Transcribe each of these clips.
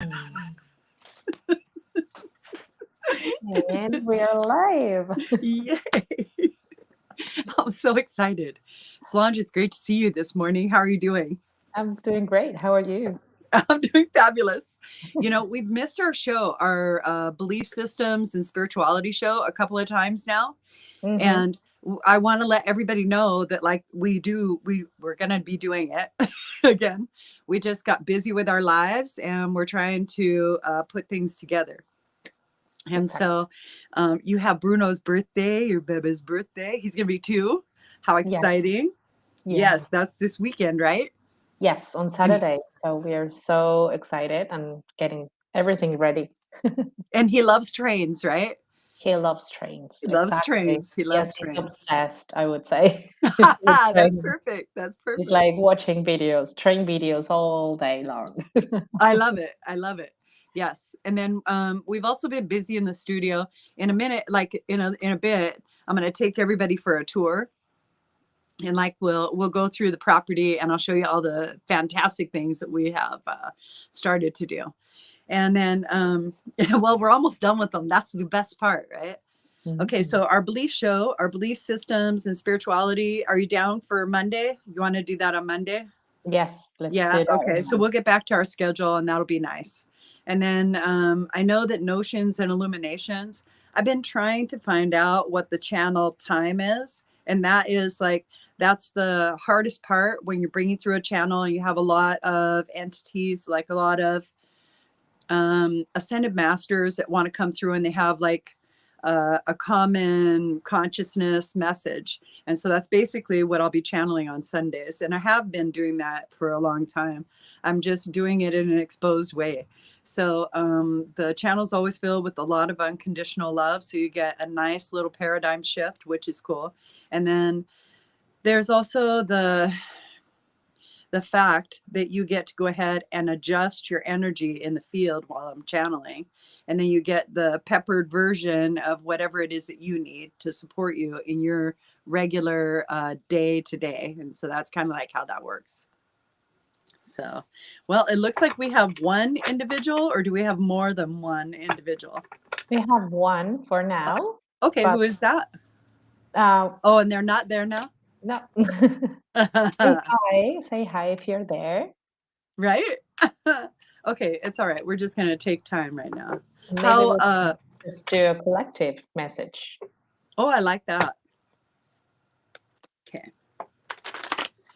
And we are live. Yay! I'm so excited. Solange, it's great to see you this morning. How are you doing? I'm doing great. How are you? I'm doing fabulous. You know, we've missed our show, our belief systems and spirituality show a couple of times now. Mm-hmm. And I want to let everybody know that like we're going to be doing it again. We just got busy with our lives and we're trying to put things together. And Okay. so you have Bruno's birthday, your baby's birthday. He's going to be 2. How Yes. exciting. Yeah. Yes, that's this weekend, right? Yes, on And Saturday. So we are so excited and getting everything ready. and he loves trains, right? He loves trains. He loves Exactly. trains. He Yes, loves he's trains. obsessed, I would say, with That's trains. perfect. That's He's perfect. like watching videos, train videos all day long. I love it. I love it. Yes. And then we've also been busy in the studio. In a minute, like in a bit, I'm going to take everybody for a tour. And like we'll go through the property and I'll show you all the fantastic things that we have started to do. And then well, we're almost done with them. That's the best part, right? Okay, Mhm. so our belief show, our belief systems and spirituality. Are you down for Monday? You want to do that on Monday? Yes, let's Yeah, do that okay. on So Monday. we'll get back to our schedule and that'll be nice. And then I know that notions and illuminations, I've been trying to find out what the channel time is. And that is like, that's the hardest part when you're bringing through a channel and you have a lot of entities, like a lot of ascended masters that want to come through and they have like a common consciousness message. And so that's basically what I'll be channeling on Sundays. And I have been doing that for a long time. I'm just doing it in an exposed way. So the channel's always filled with a lot of unconditional love. So you get a nice little paradigm shift, which is cool. And then there's also the fact that you get to go ahead and adjust your energy in the field while I'm channeling. And then you get the peppered version of whatever it is that you need to support you in your regular day to day. And so that's kind of like how that works. So, well, it looks like we have one individual, or do we have more than one individual? We have one for now, Okay, but who is that? uh, Oh, and they're not there now? no. Say hi if you're there. Right? Okay, it's all right. We're just going to take time right now. Maybe How we can just do a collective message. Oh, I like that. Okay,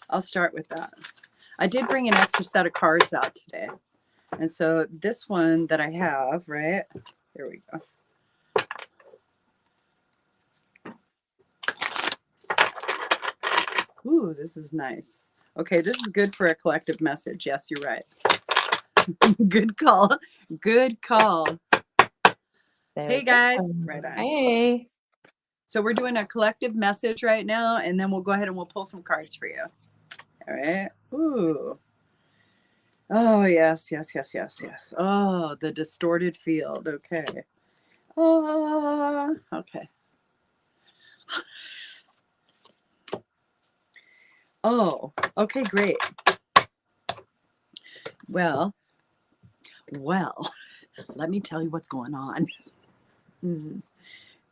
I'll start with that. I did bring an extra set of cards out today. And so this one that I have, right? Here we go. Ooh, this is nice. Okay, this is good for a collective message. Yes, you're right. Good call. Good call. There we Hey go. guys. Right on. Hey. So we're doing a collective message right now, and then we'll go ahead and we'll pull some cards for you. All right. Ooh. Oh, yes, yes, yes, yes, yes. Oh, the distorted field. Okay. Oh, okay. Oh, okay, great. Well, let me tell you what's going on. Mhm.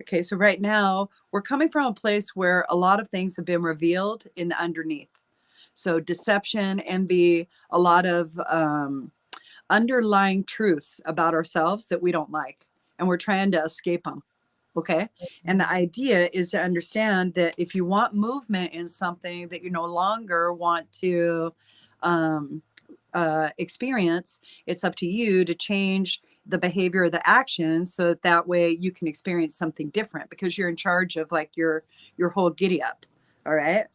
Okay, so right now we're coming from a place where a lot of things have been revealed in the underneath. So deception, envy, a lot of underlying truths about ourselves that we don't like, and we're trying to escape them. Okay. And the idea is to understand that if you want movement in something that you no longer want to um, experience, it's up to you to change the behavior or the action so that way you can experience something different because you're in charge of like your whole giddy up. All right.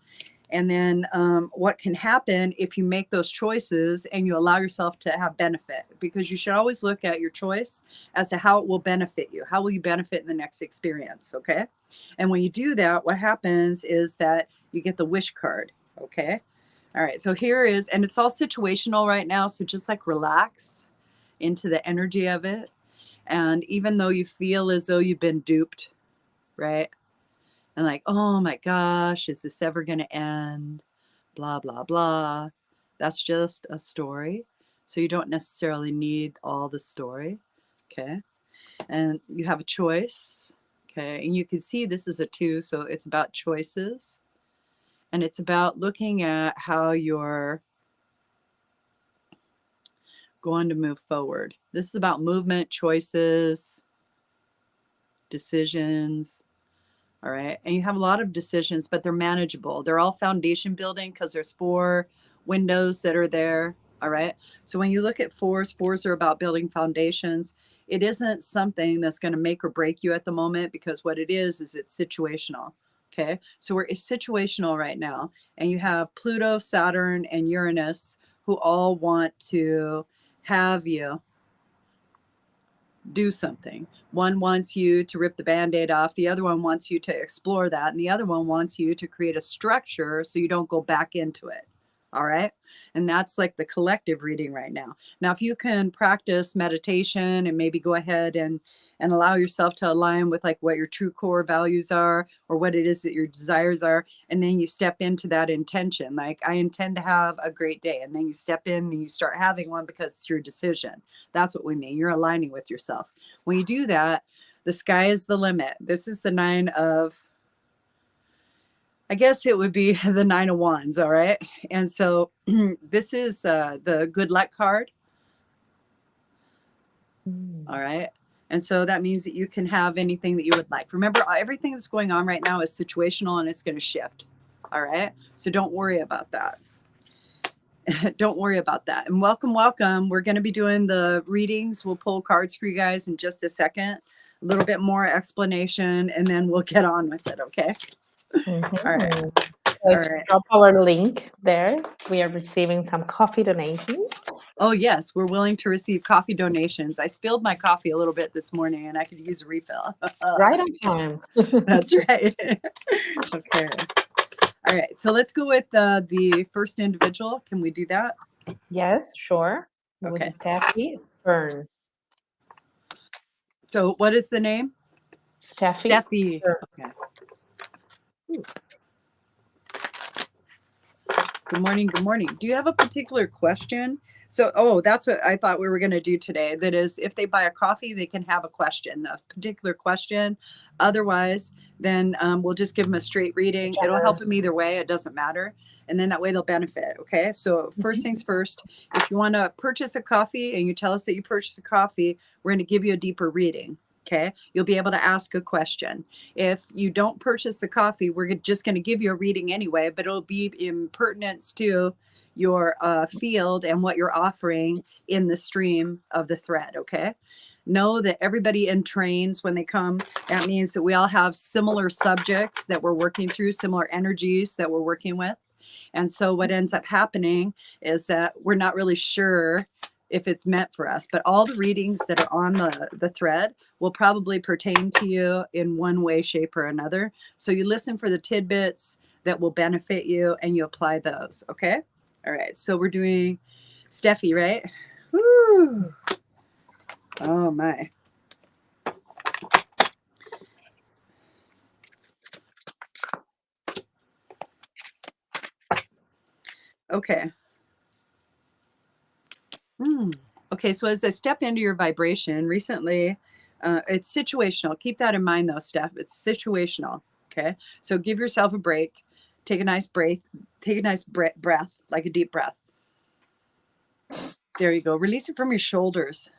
And then what can happen if you make those choices and you allow yourself to have benefit? Because you should always look at your choice as to how it will benefit you. How will you benefit in the next experience? Okay. And when you do that, what happens is that you get the wish card. Okay. All right. So here is, and it's all situational right now. So just like relax into the energy of it. And even though you feel as though you've been duped, right? And like, oh my gosh, is this ever going to end? Blah, blah, blah. That's just a story. So you don't necessarily need all the story. Okay. And you have a choice. Okay. And you can see this is a 2, so it's about choices. And it's about looking at how you're going to move forward. This is about movement, choices, decisions. All right. And you have a lot of decisions, but they're manageable. They're all foundation building because there's 4 windows that are there. All right. So when you look at 4s, 4s are about building foundations. It isn't something that's going to make or break you at the moment, because what it is it's situational. Okay. So we're situational right now. And you have Pluto, Saturn, and Uranus, who all want to have you do something. One wants you to rip the Band-Aid off. The other one wants you to explore that. And the other one wants you to create a structure so you don't go back into it. All right. And that's like the collective reading right now. Now, if you can practice meditation and maybe go ahead and allow yourself to align with like what your true core values are, or what it is that your desires are, and then you step into that intention, like I intend to have a great day. And then you step in and you start having one because it's your decision. That's what we mean. You're aligning with yourself. When you do that, the sky is the limit. This is the 9 of, I guess it would be the 9 of Wands. All right. And so this is the good luck card. All right. And so that means that you can have anything that you would like. Remember, everything that's going on right now is situational and it's going to shift. All right. So don't worry about that. Don't worry about that. And welcome, welcome. We're going to be doing the readings. We'll pull cards for you guys in just a second. A little bit more explanation, and then we'll get on with it. Okay. All right. So all right. Drop our link there. We are receiving some coffee donations. Oh, yes. We're willing to receive coffee donations. I spilled my coffee a little bit this morning and I could use a refill. Right on time. That's right. Okay. All right. So let's go with the first individual. Can we do that? Yes, sure. Okay. Steffi Byrne. So what is the name? Steffi. Steffi. Okay. Good morning. Good morning. Do you have a particular question? So, that's what I thought we were going to do today. That is, if they buy a coffee, they can have a question, a particular question. Otherwise, then we'll just give them a straight reading. It'll help them either way. It doesn't matter. And then that way they'll benefit. Okay. So first things first, if you want to purchase a coffee and you tell us that you purchased a coffee, we're going to give you a deeper reading. Okay. You'll be able to ask a question. If you don't purchase the coffee, we're just going to give you a reading anyway, but it'll be in pertinence to your field and what you're offering in the stream of the thread. Okay. Know that everybody entrains when they come. That means that we all have similar subjects that we're working through, similar energies that we're working with. And so what ends up happening is that we're not really sure if it's meant for us, but all the readings that are on the thread will probably pertain to you in one way, shape, or another. So you listen for the tidbits that will benefit you and you apply those. Okay. All right. So we're doing Steffi, right? Woo. Oh my. Okay. Okay, so as I step into your vibration recently, it's situational. Keep that in mind though, Steph. It's situational. Okay. So give yourself a break. Take a nice breath. Take a nice breath, like a deep breath. There you go. Release it from your shoulders.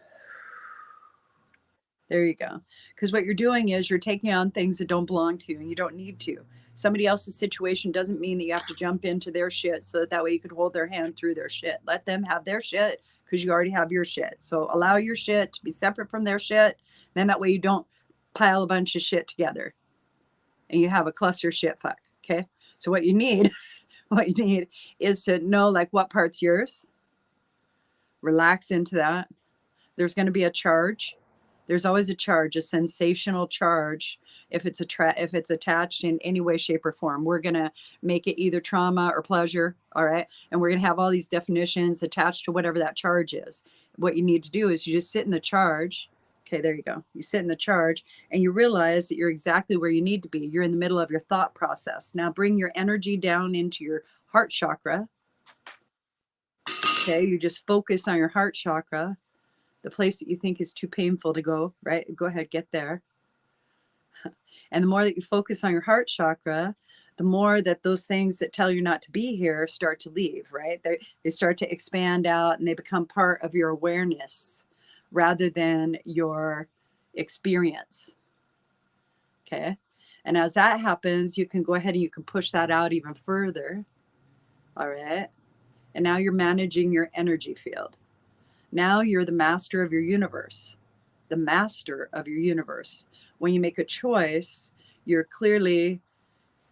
There you go. Because what you're doing is you're taking on things that don't belong to you and you don't need to. Somebody else's situation doesn't mean that you have to jump into their shit so that way you could hold their hand through their shit. Let them have their shit because you already have your shit. So allow your shit to be separate from their shit. Then that way you don't pile a bunch of shit together and you have a cluster shit fuck. Okay. So what you need, is to know like what part's yours. Relax into that. There's going to be a charge. There's always a charge, a sensational charge. If it's attached in any way, shape, or form, we're going to make it either trauma or pleasure. All right. And we're going to have all these definitions attached to whatever that charge is. What you need to do is you just sit in the charge. Okay, there you go. You sit in the charge and you realize that you're exactly where you need to be. You're in the middle of your thought process. Now bring your energy down into your heart chakra. Okay, you just focus on your heart chakra, the place that you think is too painful to go, right? Go ahead, get there. And the more that you focus on your heart chakra, the more that those things that tell you not to be here start to leave, right? They start to expand out and they become part of your awareness rather than your experience. Okay. And as that happens, you can go ahead and you can push that out even further. All right. And now you're managing your energy field. Now you're the master of your universe, the master of your universe. When you make a choice, you're clearly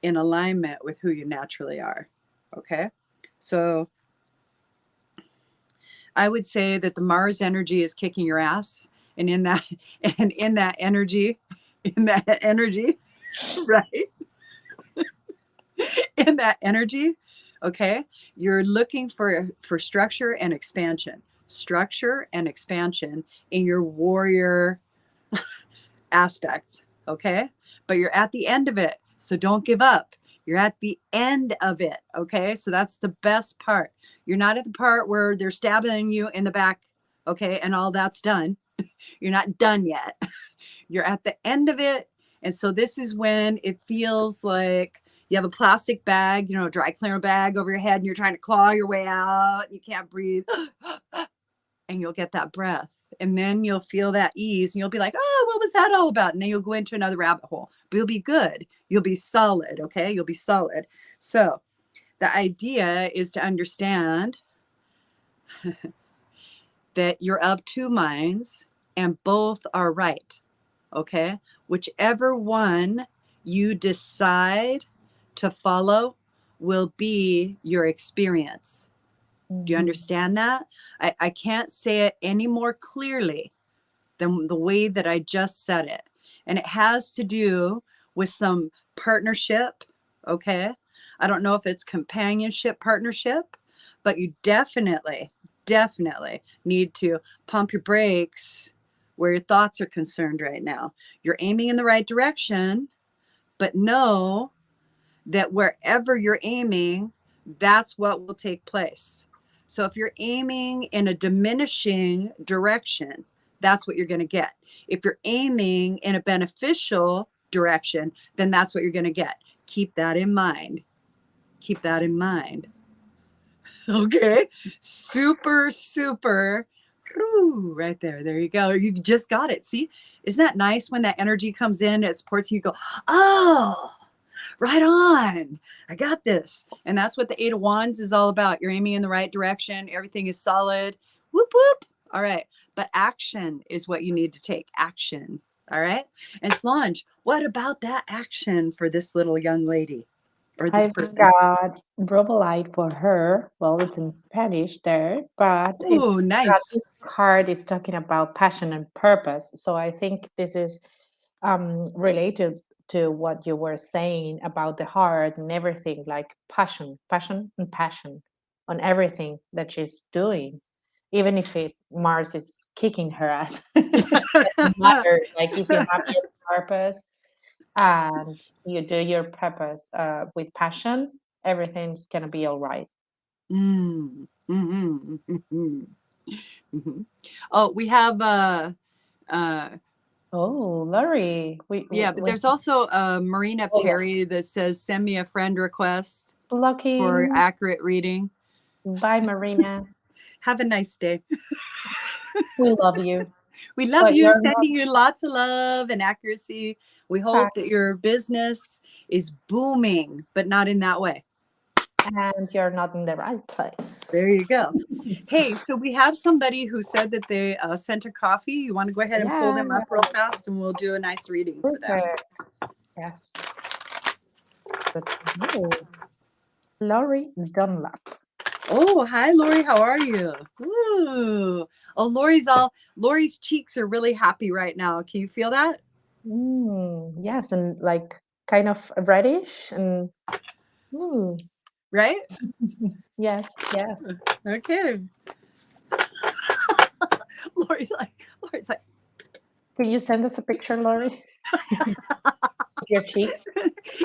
in alignment with who you naturally are. Okay. So I would say that the Mars energy is kicking your ass. And in that, in that energy, right? In that energy, okay, you're looking for structure and expansion in your warrior aspect, okay? But you're at the end of it, so don't give up. You're at the end of it, okay? So that's the best part. You're not at the part where they're stabbing you in the back, okay, and all that's done. You're not done yet. You're at the end of it. And so this is when it feels like you have a plastic bag, you know, a dry cleaner bag over your head, and you're trying to claw your way out. You can't breathe. And you'll get that breath. And then you'll feel that ease and you'll be like, oh, what was that all about? And then you'll go into another rabbit hole. But you'll be good. You'll be solid. Okay. You'll be solid. So the idea is to understand that you're of two minds and both are right. Okay. Whichever one you decide to follow will be your experience. Do you understand that? I can't say it any more clearly than the way that I just said it. And it has to do with some partnership. Okay. I don't know if it's companionship partnership, but you definitely need to pump your brakes where your thoughts are concerned right now. You're aiming in the right direction, but know that wherever you're aiming, that's what will take place. So if you're aiming in a diminishing direction, that's what you're going to get. If you're aiming in a beneficial direction, then that's what you're going to get. Keep that in mind. Keep that in mind. Okay. Super, super. Ooh, right there. There you go. You just got it. See, isn't that nice when that energy comes in, it supports you, you go, oh, right on. I got this. And that's what the Eight of Wands is all about. You're aiming in the right direction. Everything is solid. Whoop, whoop. All right. But action is what you need to take. Action. All right. And Solange, what about that action for this little young lady or this I've person? got Brobolite for her. Well, it's in Spanish there, but Oh, nice. this card is talking about passion and purpose. So I think this is related to what you were saying about the heart and everything, like passion on everything that she's doing, even if Mars is kicking her ass. Doesn't matter. Like if you have your purpose and you do your purpose with passion, everything's gonna be all right. Mm, mhm, mhm, mhm. Oh, we have Oh, Laurie, yeah, but we there's also Marina oh yes, Perry that says send me a friend request for lucky. accurate reading. Bye, Marina. Have a nice day. We love you, We love but you, you're not sending you lots of love and accuracy. We hope back, that your business is booming, but not in that way. and you're not in the right place. There you go. Hey, so we have somebody who said that they sent a coffee. You want to go ahead and pull Yeah, them up real fast and we'll do a nice reading for them. perfect. Yes, good to know. Laurie Dunlap. Oh, hi, Lori. How are you? Ooh. Oh, Lori's cheeks are really happy right now. Can you feel that? Yes, and like kind of reddish and mm, Right? yes, yes. Okay. Lori's like, Can you send us a picture, Laurie? Your cheeks?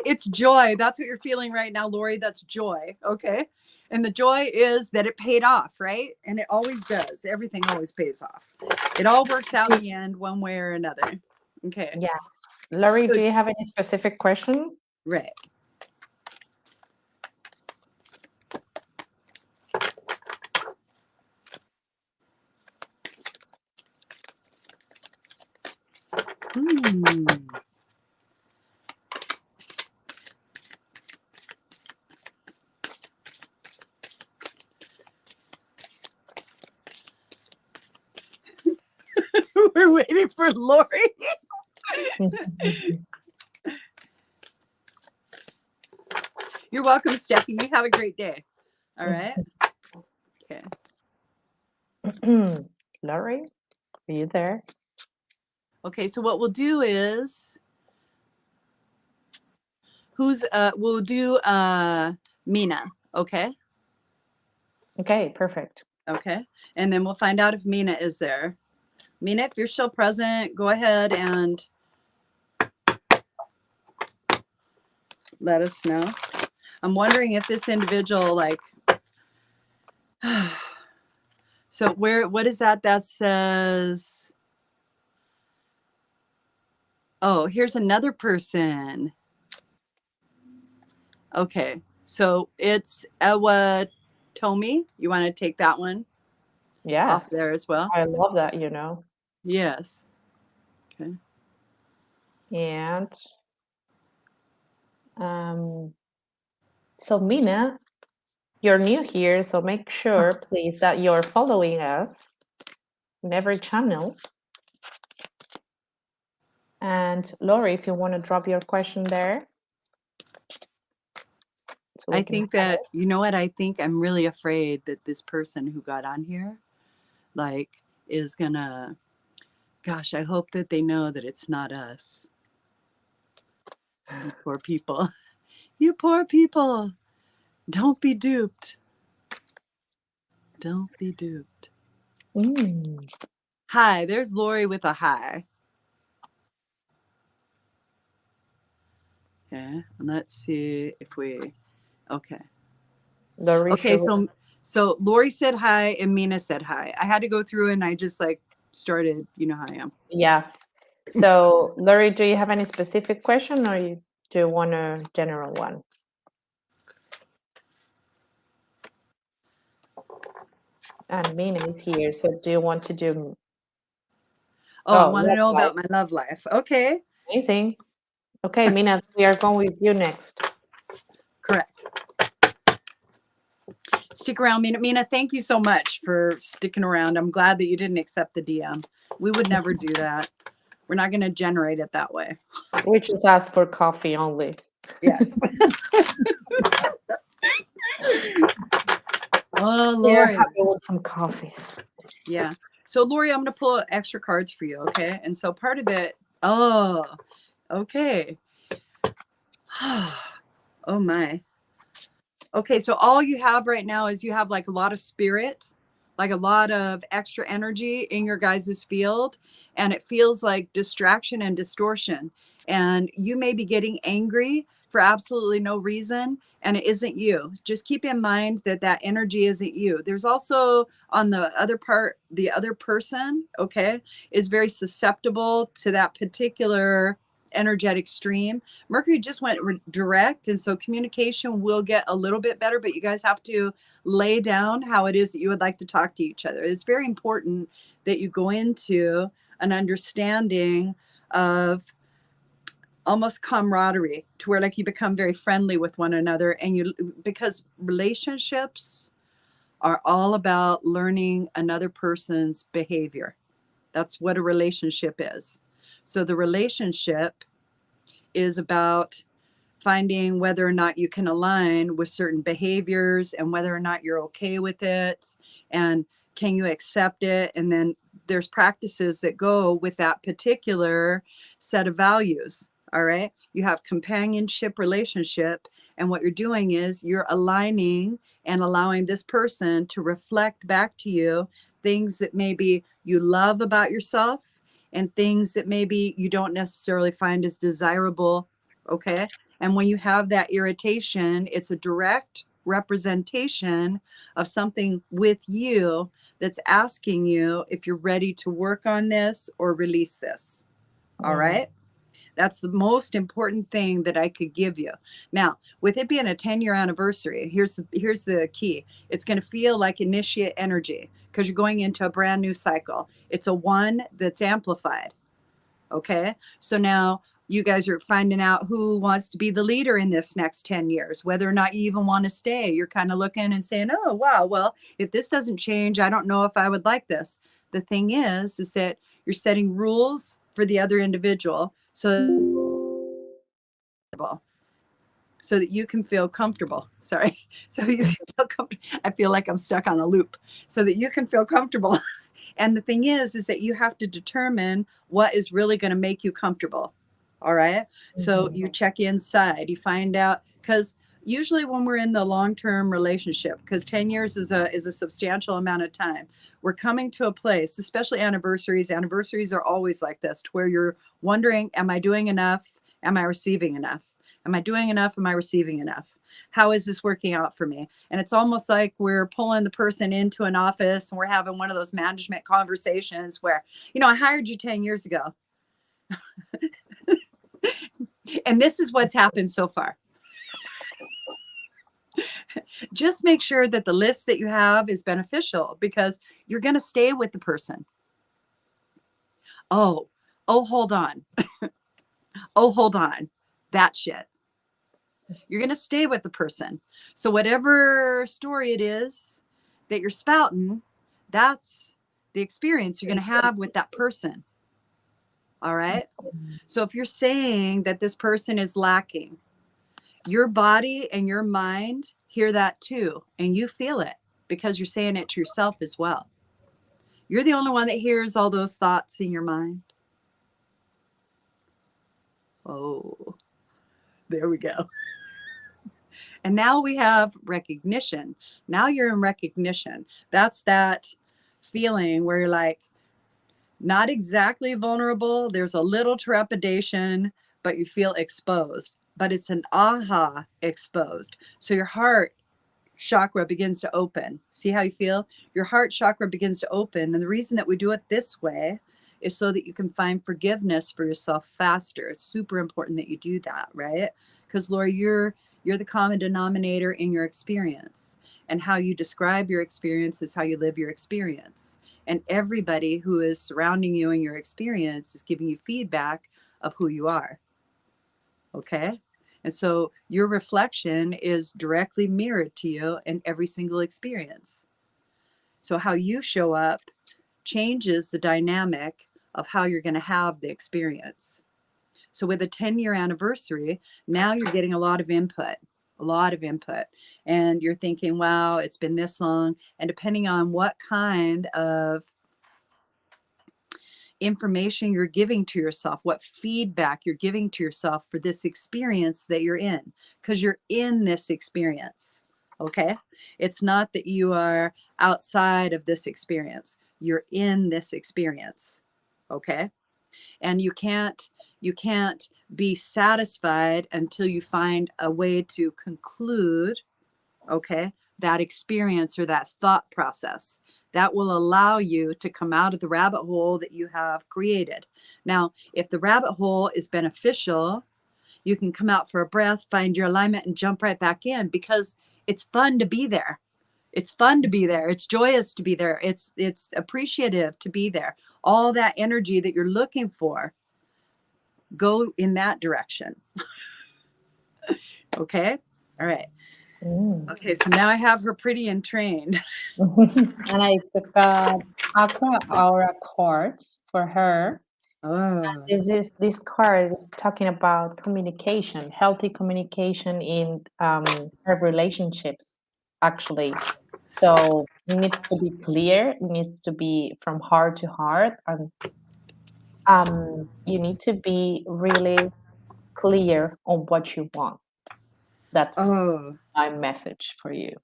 It's joy. That's what you're feeling right now, Lori. That's joy. Okay. And the joy is that it paid off, right? And it always does. Everything always pays off. It all works out in the end, one way or another. Okay. Yes. Laurie, So, do you have any specific question? right. Hmm. We're waiting for Lori. You're welcome, Steffi. You have a great day. All right. Okay. Laurie, are you there? Okay. So what we'll do is we'll do Mina. Okay. Okay, perfect. Okay. And then we'll find out if Mina is there. Mina, if you're still present, go ahead and let us know. I'm wondering if this individual, like, so what is that? That says, oh, here's another person. Okay. So it's Ewa Tomi. You want to take that one off Yes, there as well? I love that, you know. Yes. Okay. And um, so Mina, you're new here, so make sure, please, that you're following us in every channel. And Laurie, if you want to drop your question there. So I think that, you know what? I think I'm really afraid that this person who got on here, like, is gonna, gosh, I hope that they know that it's not us. You poor people. You poor people. Don't be duped. Don't be duped. Hi, there's Lori with a hi. Okay, let's see if we, okay. Laurie, Okay, so Lori said hi and Mina said hi. I had to go through and I just like started, you know how I am. yes. So Laurie, do you have any specific question or do you want a general one? And Mina is here, so do you want to do? Oh, I want to love know life. about my love life. Okay. Amazing. Okay, Mina, we are going with you next. Correct. Stick around, Mina. Mina, thank you so much for sticking around. I'm glad that you didn't accept the DM. We would never do that. We're not going to generate it that way. We just asked for coffee only. Yes. Oh, We're Lori. happy with some coffees. Yeah. So, Lori, I'm going to pull extra cards for you. Okay. And so part of it, oh, okay. Oh, my. Okay. So, all you have right now is you have like a lot of spirit, like a lot of extra energy in your guys' field. And it feels like distraction and distortion. And you may be getting angry for absolutely no reason. And it isn't you. Just keep in mind that that energy isn't you. There's also on the other part, the other person, okay, is very susceptible to that particular energetic stream. Mercury just went direct. And so communication will get a little bit better, but you guys have to lay down how it is that you would like to talk to each other. It's very important that you go into an understanding of almost camaraderie to where like you become very friendly with one another, and you, because relationships are all about learning another person's behavior. That's what a relationship is. So the relationship is about finding whether or not you can align with certain behaviors and whether or not you're okay with it and can you accept it. And then there's practices that go with that particular set of values. All right. You have companionship relationship. And what you're doing is you're aligning and allowing this person to reflect back to you things that maybe you love about yourself and things that maybe you don't necessarily find as desirable Okay. And when you have that irritation, it's a direct representation of something with you that's asking you if you're ready to work on this or release this. All Mm. right. That's the most important thing that I could give you. Now, with it being a 10-year anniversary, here's the key. It's going to feel like initiate energy because you're going into a brand new cycle. It's a one that's amplified. Okay. So now you guys are finding out who wants to be the leader in this next 10 years, whether or not you even want to stay. You're kind of looking and saying, oh, wow, well, if this doesn't change, I don't know if I would like this. The thing is that you're setting rules for the other individual so that you can feel comfortable. Sorry. So you can feel comfortable. I feel like I'm stuck on a loop so that you can feel comfortable. And the thing is that you have to determine what is really going to make you comfortable. All right. So you check inside, you find out, because usually when we're in the long-term relationship, because 10 years is a substantial amount of time, we're coming to a place, especially anniversaries. Anniversaries are always like this, to where you're wondering, am I doing enough? Am I receiving enough? Am I doing enough? Am I receiving enough? How is this working out for me? And it's almost like we're pulling the person into an office and we're having one of those management conversations where, I hired you 10 years ago. And this is what's happened so far. Just make sure that the list that you have is beneficial, because you're going to stay with the person. Oh, hold on. Oh, hold on. That shit. You're going to stay with the person. So whatever story it is that you're spouting, that's the experience you're going to have with that person. All right. So if you're saying that this person is lacking, your body and your mind hear that too. And you feel it because you're saying it to yourself as well. You're the only one that hears all those thoughts in your mind. Oh, there we go. And now we have recognition. Now you're in recognition. That's that feeling where you're like, not exactly vulnerable. There's a little trepidation, but you feel exposed. But it's an aha exposed. So your heart chakra begins to open. See how you feel? Your heart chakra begins to open. And the reason that we do it this way is so that you can find forgiveness for yourself faster. It's super important that you do that, right? Because Laura, you're the common denominator in your experience. And how you describe your experience is how you live your experience. And everybody who is surrounding you in your experience is giving you feedback of who you are. Okay? And so your reflection is directly mirrored to you in every single experience. So how you show up changes the dynamic of how you're going to have the experience. So with a 10-year anniversary, now you're getting a lot of input. And you're thinking, wow, it's been this long. And depending on what kind of information you're giving to yourself, what feedback you're giving to yourself for this experience that you're in, because you're in this experience. Okay. It's not that you are outside of this experience. You're in this experience. Okay. And you can't be satisfied until you find a way to conclude, okay, that experience or that thought process that will allow you to come out of the rabbit hole that you have created. Now, if the rabbit hole is beneficial, you can come out for a breath, find your alignment, and jump right back in, because it's fun to be there. It's fun to be there. It's joyous to be there. It's appreciative to be there. All that energy that you're looking for, go in that direction. Okay. All right. Okay. So now I have her pretty and trained. And I took Aqua Aura cards for her. Oh. This card is talking about communication, healthy communication in her relationships, actually. So it needs to be clear, it needs to be from heart to heart, and you need to be really clear on what you want. That's Oh, my message for you.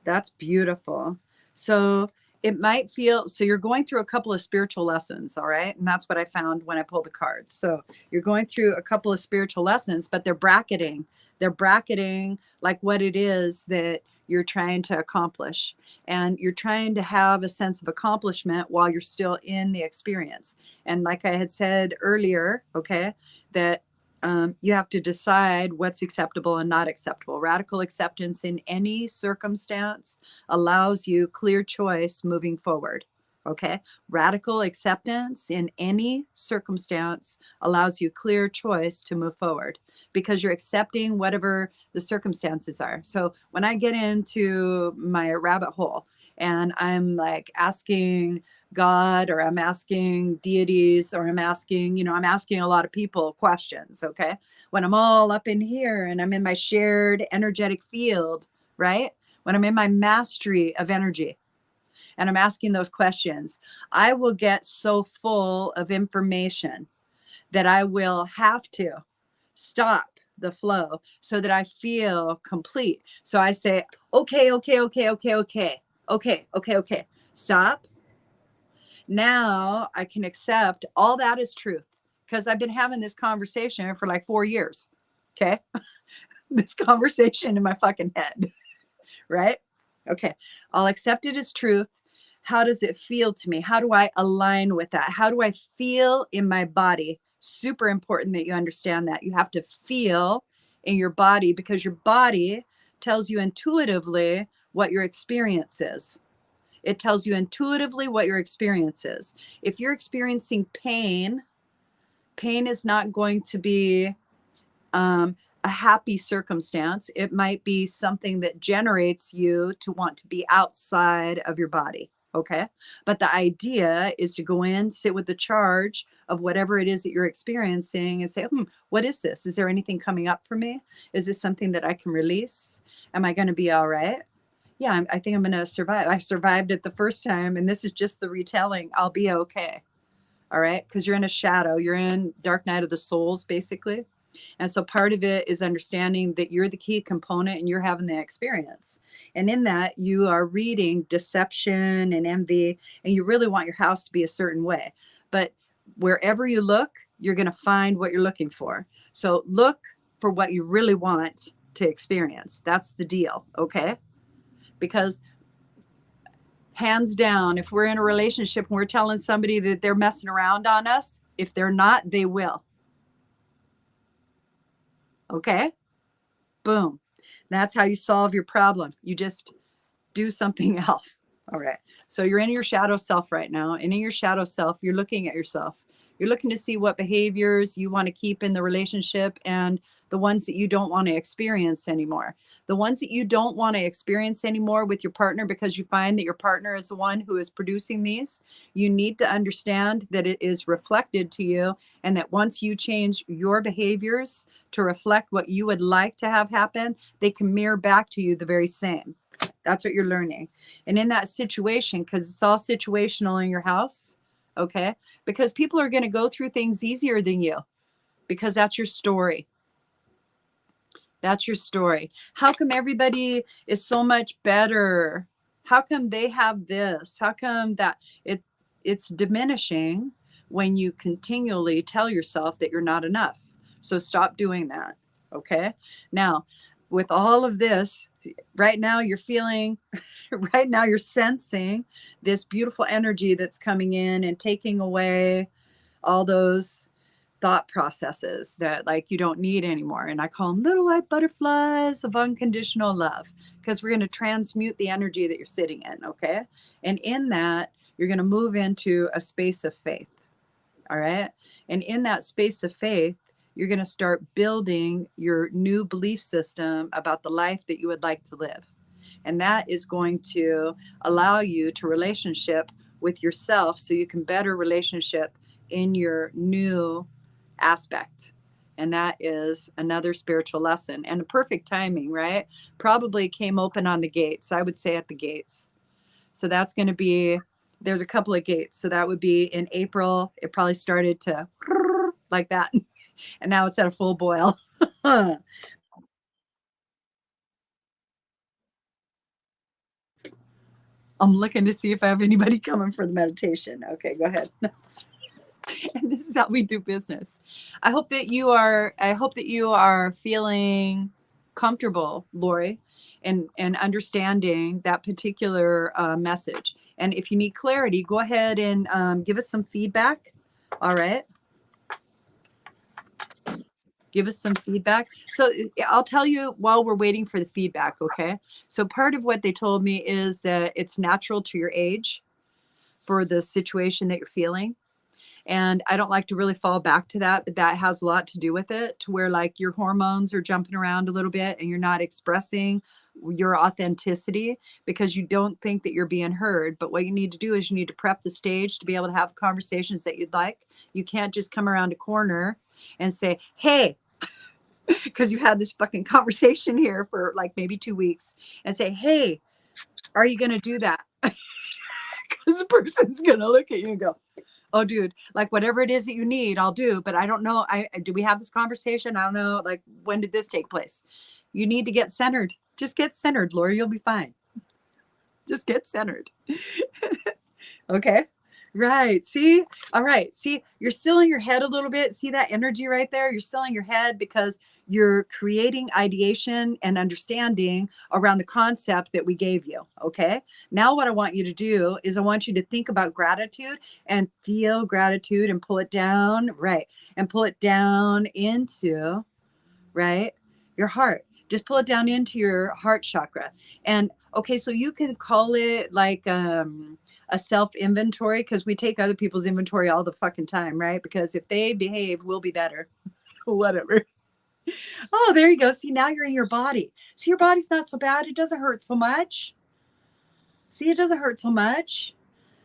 that's beautiful. So it might feel, so you're going through a couple of spiritual lessons, all right? And that's what I found when I pulled the cards. So you're going through a couple of spiritual lessons, but they're bracketing. They're bracketing like what it is that you're trying to accomplish. And you're trying to have a sense of accomplishment while you're still in the experience. And like I had said earlier, okay, that you have to decide what's acceptable and not acceptable. Radical acceptance in any circumstance allows you clear choice moving forward. Okay. Radical acceptance in any circumstance allows you clear choice to move forward because you're accepting whatever the circumstances are. So when I get into my rabbit hole and I'm like asking God, or I'm asking deities, or I'm asking, I'm asking a lot of people questions. Okay. When I'm all up in here and I'm in my shared energetic field, right? When I'm in my mastery of energy and I'm asking those questions, I will get so full of information that I will have to stop the flow so that I feel complete. So I say, okay, okay, okay, okay, okay, okay, okay, okay, stop. Now I can accept all that is truth because I've been having this conversation for like 4 years. Okay. This conversation in my fucking head. Right? Okay. I'll accept it as truth. How does it feel to me? How do I align with that? How do I feel in my body? Super important that you understand that. You have to feel in your body because your body tells you intuitively what your experience is. It tells you intuitively what your experience is. If you're experiencing pain, pain is not going to be a happy circumstance. It might be something that generates you to want to be outside of your body. Okay. But the idea is to go in, sit with the charge of whatever it is that you're experiencing and say, what is this? Is there anything coming up for me? Is this something that I can release? Am I going to be all right? Yeah, I think I'm going to survive. I survived it the first time, and this is just the retelling. I'll be okay. All right. Because you're in a shadow. You're in dark night of the souls, basically. And so part of it is understanding that you're the key component and you're having the experience. And in that, you are reading deception and envy, and you really want your house to be a certain way. But wherever you look, you're going to find what you're looking for. So look for what you really want to experience. That's the deal. Okay. Because hands down, if we're in a relationship and we're telling somebody that they're messing around on us, if they're not, they will. Okay. Boom. That's how you solve your problem. You just do something else. All right. So you're in your shadow self right now. And in your shadow self, you're looking at yourself. You're looking to see what behaviors you want to keep in the relationship and the ones that you don't want to experience anymore. The ones that you don't want to experience anymore with your partner because you find that your partner is the one who is producing these. You need to understand that it is reflected to you and that once you change your behaviors to reflect what you would like to have happen, they can mirror back to you the very same. That's what you're learning. And in that situation, because it's all situational in your house, okay? Because people are going to go through things easier than you because that's your story. That's your story. How come everybody is so much better? How come they have this? How come that it's diminishing when you continually tell yourself that you're not enough? So stop doing that. Okay. Now, with all of this, right now you're feeling, right now you're sensing this beautiful energy that's coming in and taking away all those thought processes that like you don't need anymore. And I call them little white butterflies of unconditional love because we're going to transmute the energy that you're sitting in. Okay. And in that, you're going to move into a space of faith. All right. And in that space of faith, you're going to start building your new belief system about the life that you would like to live. And that is going to allow you to relationship with yourself so you can better relationship in your new aspect. And that is another spiritual lesson and a perfect timing, right? Probably came open on the gates. I would say at the gates. So that's going to be, there's a couple of gates. So that would be in April. It probably started to like that. And now it's at a full boil. I'm looking to see if I have anybody coming for the meditation. Okay, go ahead. And this is how we do business. I hope that you are feeling comfortable, Lori, and understanding that particular message. And if you need clarity, go ahead and give us some feedback. All right. Give us some feedback. So I'll tell you while we're waiting for the feedback, okay? So part of what they told me is that it's natural to your age for the situation that you're feeling. And I don't like to really fall back to that, but that has a lot to do with it, to where like your hormones are jumping around a little bit and you're not expressing your authenticity because you don't think that you're being heard. But what you need to do is you need to prep the stage to be able to have conversations that you'd like. You can't just come around a corner and say, hey, because you had this fucking conversation here for like maybe 2 weeks, and say, hey, are you going to do that? Because the person's going to look at you and go, oh, dude, like whatever it is that you need, I'll do. But I don't know. Do we have this conversation? I don't know. Like, when did this take place? You need to get centered. Just get centered, Lori. You'll be fine. Just get centered. Okay. Right. See? All right. See, you're still in your head a little bit. See that energy right there? You're still in your head because you're creating ideation and understanding around the concept that we gave you. Okay. Now, what I want you to do is I want you to think about gratitude and feel gratitude and pull it down. Right. And pull it down into, right, your heart. Just pull it down into your heart chakra. And okay, so you can call it like a self inventory, because we take other people's inventory all the fucking time, right? Because if they behave, we'll be better. Whatever. Oh, there you go. See, now you're in your body. See, your body's not so bad. It doesn't hurt so much. See, it doesn't hurt so much.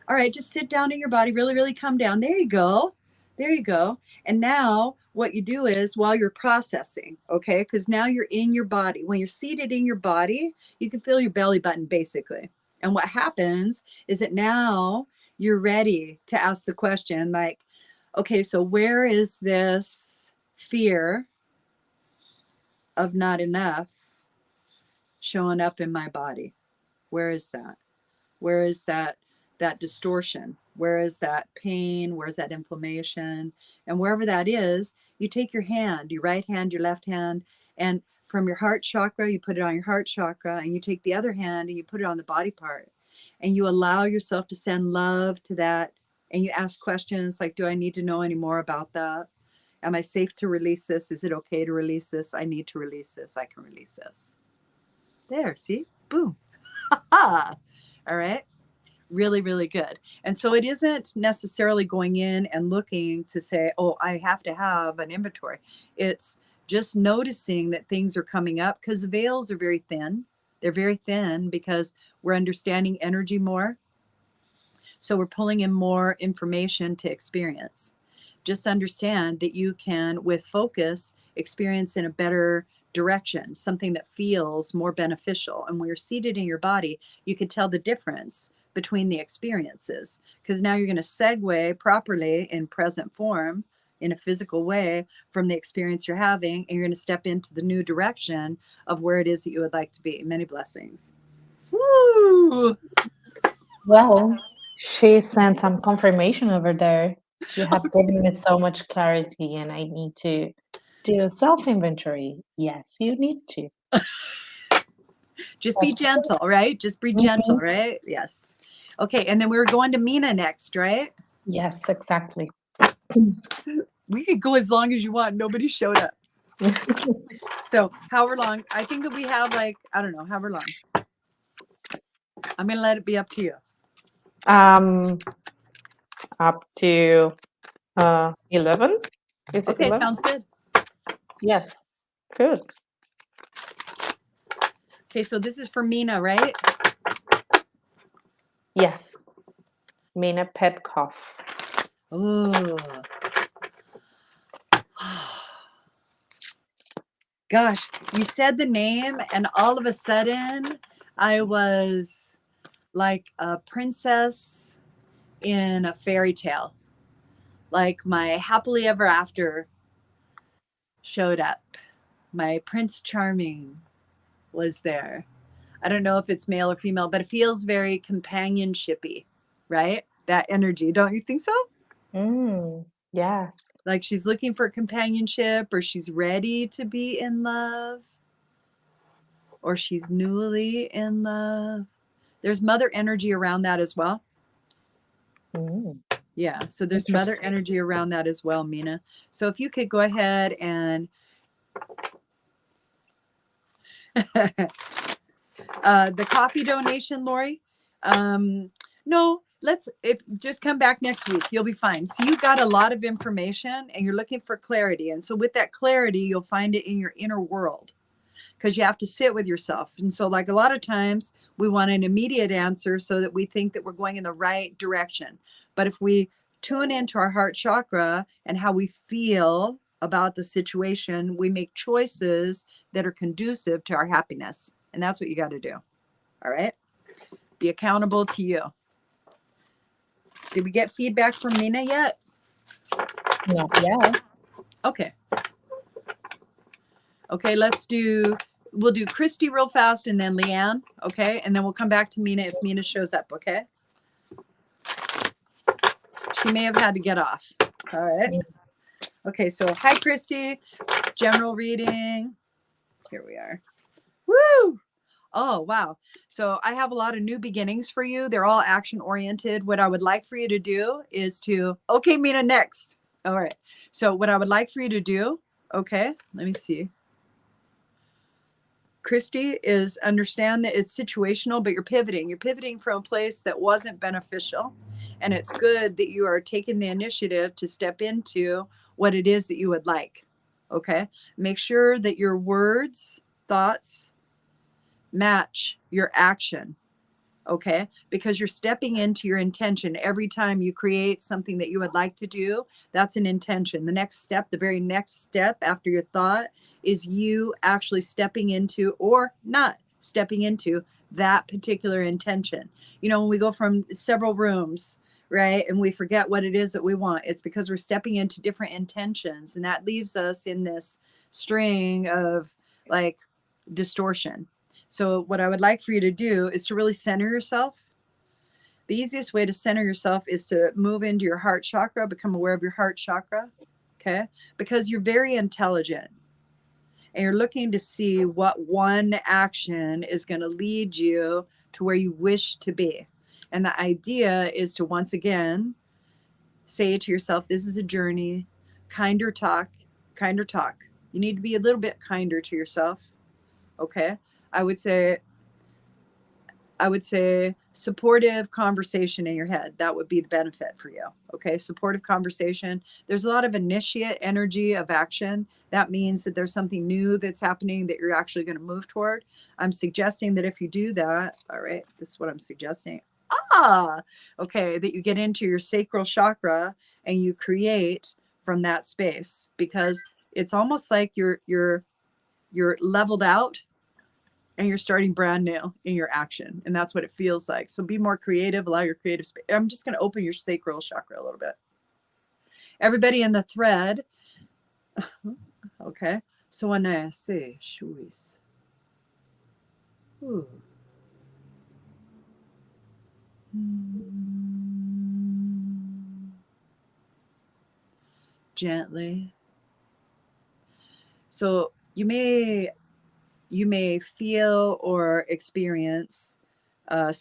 All right, just sit down in your body, really, really come down. There you go. There you go. And now what you do is while you're processing, okay, because now you're in your body. When you're seated in your body, you can feel your belly button basically. And what happens is that now you're ready to ask the question like, okay, so where is this fear of not enough showing up in my body? Where is that? Where is that distortion? Where is that pain? Where's that inflammation? And wherever that is, you take your hand, your right hand, your left hand, and from your heart chakra, you put it on your heart chakra, and you take the other hand and you put it on the body part. And you allow yourself to send love to that. And you ask questions like, do I need to know any more about that? Am I safe to release this? Is it okay to release this? I need to release this. I can release this. There, see? Boom. All right. Really, really good. And so it isn't necessarily going in and looking to say, oh, I have to have an inventory. It's just noticing that things are coming up, because the veils are very thin. They're very thin because we're understanding energy more. So we're pulling in more information to experience. Just understand that you can, with focus, experience in a better direction, something that feels more beneficial. And when you're seated in your body, you can tell the difference between the experiences, because now you're going to segue properly in present form in a physical way from the experience you're having, and you're going to step into the new direction of where it is that you would like to be. Many blessings. Woo! Well, she sent some confirmation over there. You have given me so much clarity, and I need to do a self inventory. Yes, you need to. Just be gentle, right? Just be gentle, right? Yes. Okay, and then we were going to Mina next, right? Yes, exactly. We could go as long as you want. Nobody showed up. So however long, I think that we have like, I don't know, however long. I'm going to let it be up to you. Up to 11. Is it Okay, 11? sounds good. Yes, good. Okay, so this is for Mina, right? Yes, Mina Petkoff. Oh. Gosh, you said the name, and all of a sudden, I was like a princess in a fairy tale. Like my happily ever after showed up. My Prince Charming was there. I don't know if it's male or female, but it feels very companionshipy, right? That energy. Don't you think so? Yes. Like she's looking for companionship, or she's ready to be in love, or she's newly in love. There's mother energy around that as well. Yeah, so there's mother Interesting. energy around that as well, Mina. So if you could go ahead and the coffee donation, Lori. No, let's if just come back next week. You'll be fine. So you got a lot of information and you're looking for clarity. And so with that clarity, you'll find it in your inner world because you have to sit with yourself. And so like a lot of times we want an immediate answer so that we think that we're going in the right direction. But if we tune into our heart chakra and how we feel about the situation, we make choices that are conducive to our happiness. And that's what you got to do. All right. Be accountable to you. Did we get feedback from Nina yet? Not yet. Okay. Okay, we'll do Christy real fast and then Leanne. Okay. And then we'll come back to Mina if Mina shows up. Okay. She may have had to get off. All right. Okay. So hi, Christy. General reading. Here we are. Woo! Oh, wow. So I have a lot of new beginnings for you. They're all action oriented. What I would like for you to do is okay, Mina, next. All right. So what I would like for you to do, okay, let me see. Christy, is understand that it's situational, but you're pivoting. You're pivoting from a place that wasn't beneficial. And it's good that you are taking the initiative to step into what it is that you would like. Okay. Make sure that your words, thoughts, match your action. Okay, because you're stepping into your intention every time you create something that you would like to do. That's an intention. The next step, the very next step after your thought, is you actually stepping into or not stepping into that particular intention. You know, when we go from several rooms, right, and we forget what it is that we want, it's because we're stepping into different intentions, and that leaves us in this string of like distortion. So what I would like for you to do is to really center yourself. The easiest way to center yourself is to move into your heart chakra, become aware of your heart chakra, okay? Because you're very intelligent and you're looking to see what one action is going to lead you to where you wish to be. And the idea is to once again say to yourself, this is a journey, kinder talk, kinder talk. You need to be a little bit kinder to yourself, okay? I would say supportive conversation in your head. That would be the benefit for you. Okay. Supportive conversation. There's a lot of initiate energy of action. That means that there's something new that's happening that you're actually going to move toward. I'm suggesting that if you do that, all right, this is what I'm suggesting. Okay. That you get into your sacral chakra and you create from that space, because it's almost like you're leveled out and you're starting brand new in your action. And that's what it feels like. So be more creative, allow your creative space. I'm just going to open your sacral chakra a little bit. Everybody in the thread. Okay. So when I say shuis. Gently. So you may feel or experience a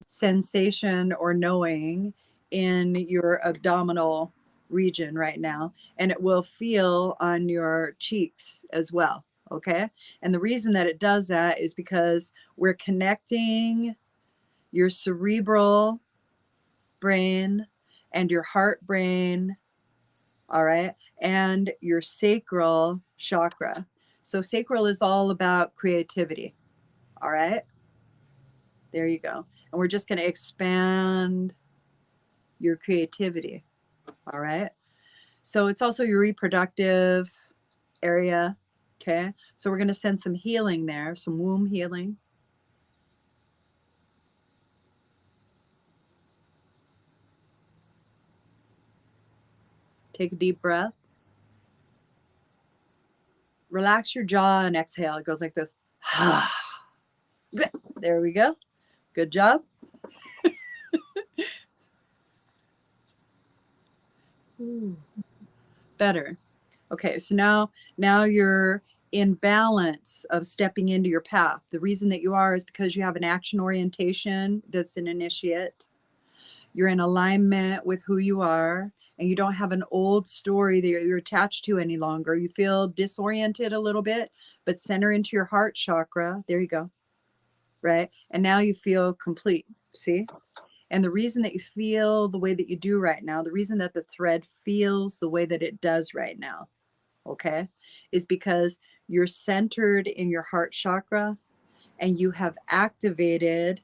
sensation or knowing in your abdominal region right now, and it will feel on your cheeks as well. Okay. And the reason that it does that is because we're connecting your cerebral brain and your heart brain, all right, and your sacral chakra. So sacral is all about creativity. All right. There you go. And we're just going to expand your creativity. All right. So it's also your reproductive area. Okay. So we're going to send some healing there, some womb healing. Take a deep breath. Relax your jaw and exhale. It goes like this. There we go. Good job. Better. Okay, so now you're in balance of stepping into your path. The reason that you are is because you have an action orientation that's an initiate. You're in alignment with who you are, and you don't have an old story that you're attached to any longer. You feel disoriented a little bit, but center into your heart chakra. There you go. Right? And now you feel complete. See? And the reason that you feel the way that you do right now, the reason that the thread feels the way that it does right now, okay, is because you're centered in your heart chakra and you have activated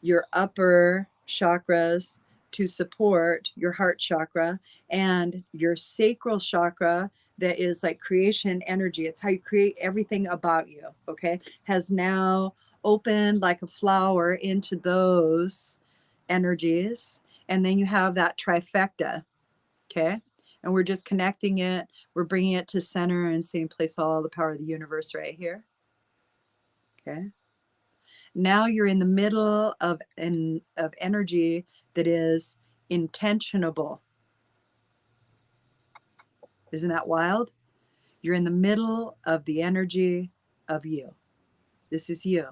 your upper chakras to support your heart chakra, and your sacral chakra, that is like creation energy. It's how you create everything about you, okay, has now opened like a flower into those energies. And then you have that trifecta, okay, and we're just connecting it. We're bringing it to center and saying, place all the power of the universe right here. Okay. Now you're in the middle of energy that is intentionable. Isn't that wild? You're in the middle of the energy of you. This is you.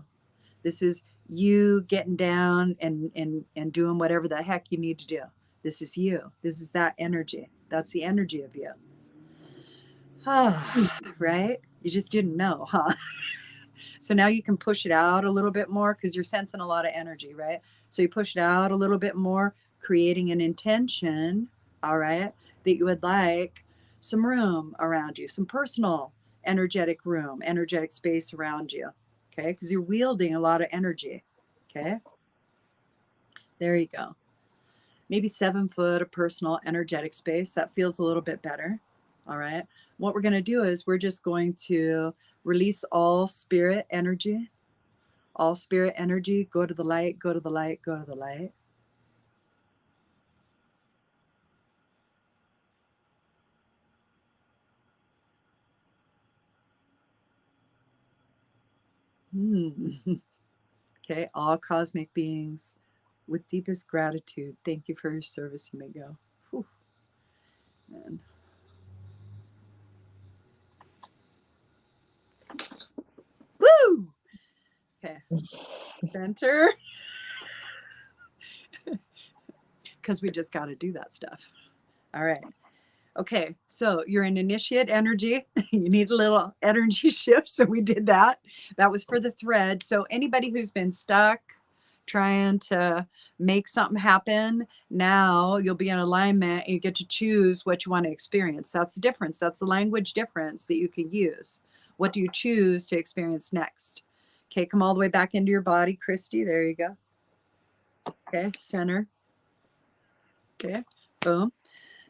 This is you getting down and doing whatever the heck you need to do. This is you. This is that energy. That's the energy of you. Right? You just didn't know, huh? So now you can push it out a little bit more because you're sensing a lot of energy, right? So you push it out a little bit more, creating an intention, all right, that you would like some room around you, some personal energetic room, energetic space around you, okay? Because you're wielding a lot of energy, okay? There you go. Maybe 7 foot of personal energetic space. That feels a little bit better, all right? What we're going to do is we're just going to release all spirit energy. All spirit energy. Go to the light, go to the light, go to the light. Okay, all cosmic beings, with deepest gratitude, thank you for your service. You may go. Whew. And woo! Okay, center. Because we just got to do that stuff. All right. Okay, so you're in initiate energy. You need a little energy shift. So we did that. That was for the thread. So anybody who's been stuck trying to make something happen, now you'll be in alignment and you get to choose what you want to experience. That's the difference. That's the language difference that you can use. What do you choose to experience next? Okay, come all the way back into your body, Christy. There you go. Okay, center. Okay, boom.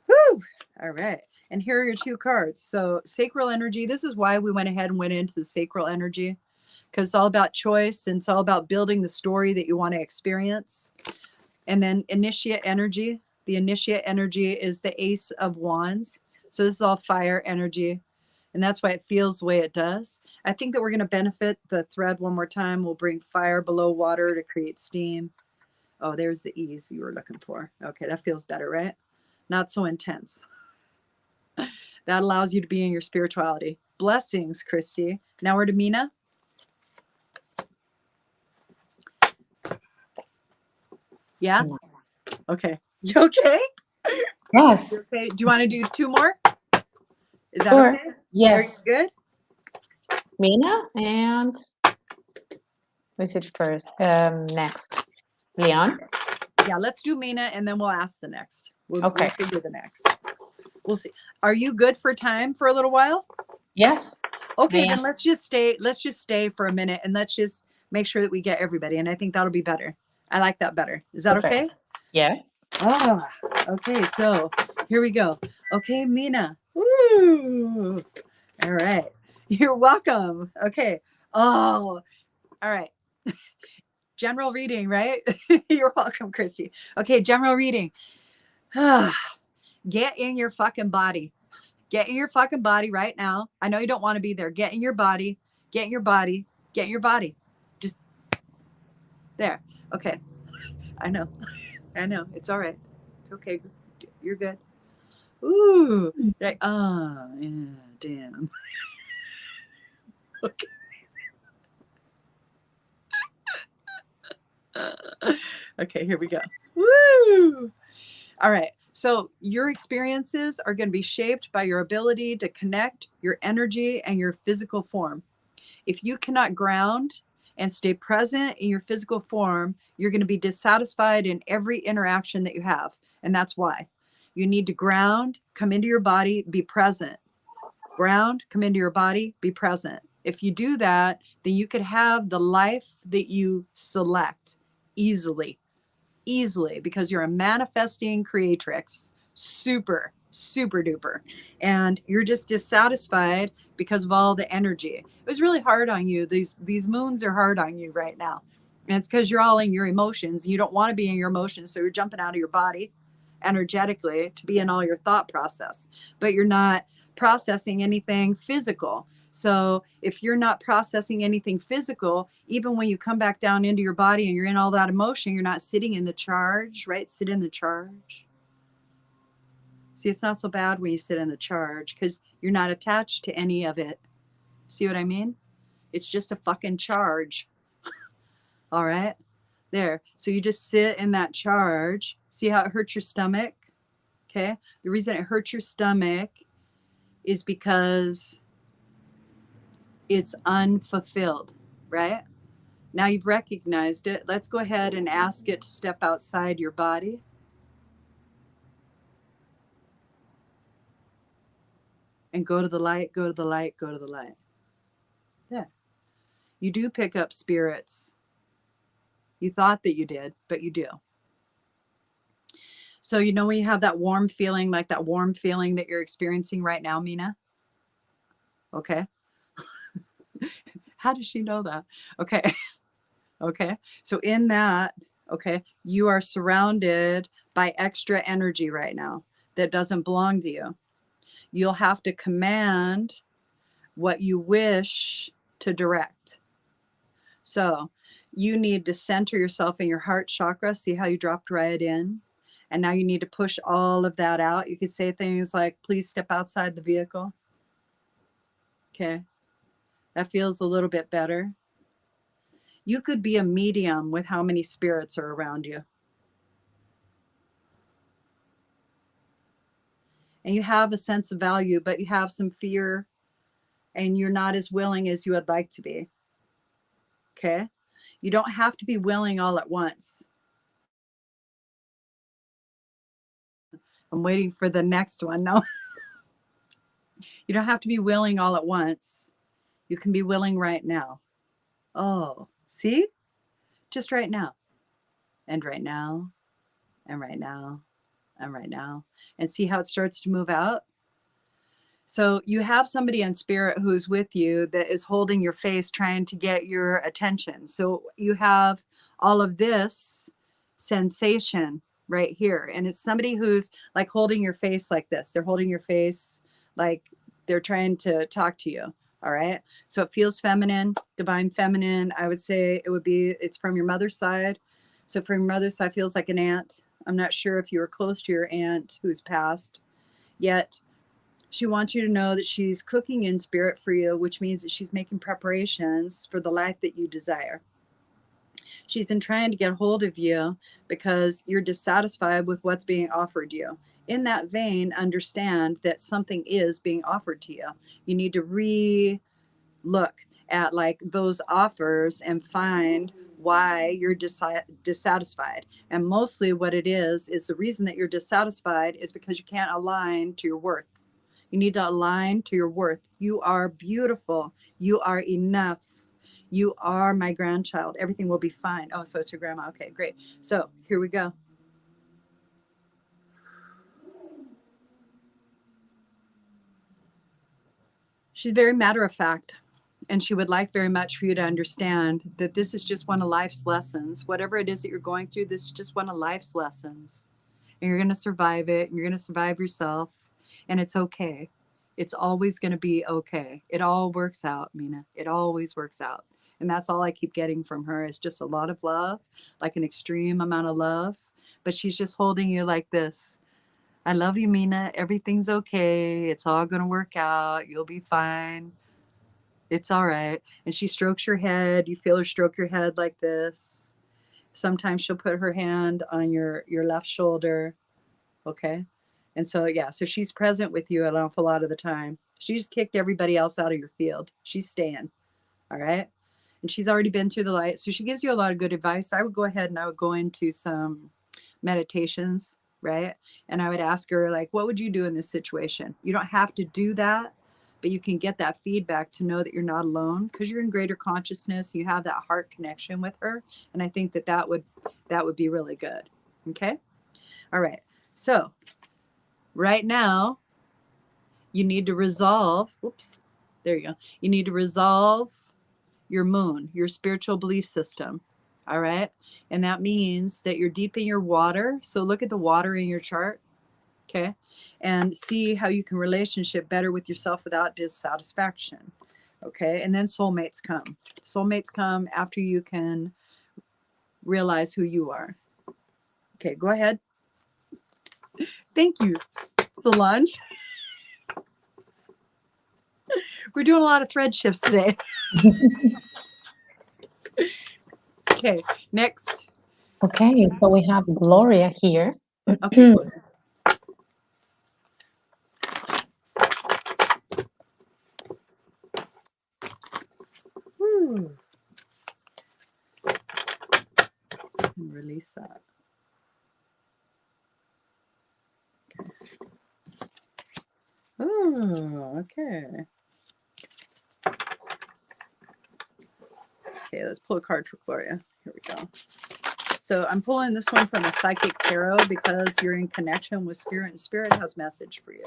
Woo! All right. And here are your 2 cards. So sacral energy, this is why we went ahead and went into the sacral energy, because it's all about choice and it's all about building the story that you want to experience. And then initiate energy. The initiate energy is the Ace of Wands. So this is all fire energy. And that's why it feels the way it does. I think that we're going to benefit the thread one more time. We'll bring fire below water to create steam. Oh, there's the ease you were looking for. Okay, that feels better, right? Not so intense. That allows you to be in your spirituality. Blessings, Christy. Now we're to Mina. Yeah? Okay. You okay? Yes. You okay? Do you want to do 2 more? Is that Sure. okay? Yes. Are you good? Mina and who's it first? Next. Leon. Yeah, let's do Mina and then we'll ask the next. We'll figure the next. We'll see. Are you good for time for a little while? Yes. Okay, then let's just stay for a minute and let's just make sure that we get everybody. And I think that'll be better. I like that better. Is that okay? Yes. Ah, okay, so here we go. Okay, Mina. Woo. All right. You're welcome. Okay. Oh, all right. General reading, right? You're welcome, Christy. Okay, general reading. Get in your fucking body. Get in your fucking body right now. I know you don't want to be there. Get in your body. Get in your body. Get in your body. Just there. Okay. I know. I know. It's all right. It's okay. You're good. Ooh. Like, yeah, damn. Okay. Okay, here we go. Woo! All right. So your experiences are going to be shaped by your ability to connect, your energy, and your physical form. If you cannot ground and stay present in your physical form, you're going to be dissatisfied in every interaction that you have. And that's why you need to ground, come into your body, be present. Ground, come into your body, be present. If you do that, then you could have the life that you select easily because you're a manifesting creatrix. Super duper. And you're just dissatisfied because of all the energy. It was really hard on you. These moons are hard on you right now. And it's because you're all in your emotions. You don't want to be in your emotions. So you're jumping out of your body energetically to be in all your thought process, but you're not processing anything physical. So if you're not processing anything physical, even when you come back down into your body and you're in all that emotion, you're not sitting in the charge, right? Sit in the charge. See, it's not so bad when you sit in the charge because you're not attached to any of it. See what I mean? It's just a fucking charge. All right. There. So you just sit in that charge. See how it hurts your stomach? Okay. The reason it hurts your stomach is because it's unfulfilled, right? Now you've recognized it. Let's go ahead and ask it to step outside your body. And go to the light, go to the light, go to the light. Yeah. You do pick up spirits. You thought that you did, but you do. So, you know, when you have that warm feeling, like that warm feeling that you're experiencing right now, Mina? Okay. How does she know that? Okay. Okay. So in that, okay, you are surrounded by extra energy right now that doesn't belong to you. You'll have to command what you wish to direct. So you need to center yourself in your heart chakra. See how you dropped right in? And now you need to push all of that out. You could say things like, please step outside the vehicle. Okay. That feels a little bit better. You could be a medium with how many spirits are around you. And you have a sense of value, but you have some fear and you're not as willing as you would like to be. Okay. You don't have to be willing all at once. I'm waiting for the next one. No, you don't have to be willing all at once. You can be willing right now. Oh, see? Just right now. And right now. And right now. And right now. And see how it starts to move out? So you have somebody in spirit who's with you that is holding your face, trying to get your attention. So you have all of this sensation right here. And it's somebody who's like holding your face like this. They're holding your face like they're trying to talk to you. All right. So it feels feminine, divine feminine. I would say it's from your mother's side. So from your mother's side, feels like an aunt. I'm not sure if you were close to your aunt who's passed, yet she wants you to know that she's cooking in spirit for you, which means that she's making preparations for the life that you desire. She's been trying to get hold of you because you're dissatisfied with what's being offered you. In that vein, understand that something is being offered to you. You need to re-look at like those offers and find why you're dissatisfied. And mostly what it is the reason that you're dissatisfied is because you can't align to your worth. You need to align to your worth. You are beautiful. You are enough. You are my grandchild. Everything will be fine. Oh, so it's your grandma. Okay, great. So here we go. She's very matter of fact, and she would like very much for you to understand that this is just one of life's lessons. Whatever it is that you're going through, this is just one of life's lessons. And you're going to survive it, and you're going to survive yourself, and it's okay. It's always going to be okay. It all works out, Mina. It always works out. And that's all I keep getting from her is just a lot of love, like an extreme amount of love. But she's just holding you like this. I love you, Mina. Everything's okay. It's all going to work out. You'll be fine. It's all right. And she strokes your head. You feel her stroke your head like this. Sometimes she'll put her hand on your left shoulder. Okay. And so, yeah, so she's present with you an awful lot of the time. She just kicked everybody else out of your field. She's staying. All right. And she's already been through the light. So she gives you a lot of good advice. I would go ahead and I would go into some meditations, right? And I would ask her, like, what would you do in this situation? You don't have to do that, but you can get that feedback to know that you're not alone because you're in greater consciousness. You have that heart connection with her. And I think that would be really good. Okay. All right. So right now, you need to resolve. Whoops. There you go. You need to resolve your moon, your spiritual belief system. All right. And that means that you're deep in your water. So look at the water in your chart. Okay. And see how you can relationship better with yourself without dissatisfaction. Okay. And then soulmates come. Soulmates come after you can realize who you are. Okay. Go ahead. Thank you, Solange. We're doing a lot of thread shifts today. Okay, next. Okay, so we have Gloria here. Okay, Gloria. And release that. Okay. Oh, okay. Okay, let's pull a card for Gloria. Here we go. So I'm pulling this one from the Psychic Tarot because you're in connection with Spirit, and Spirit has message for you.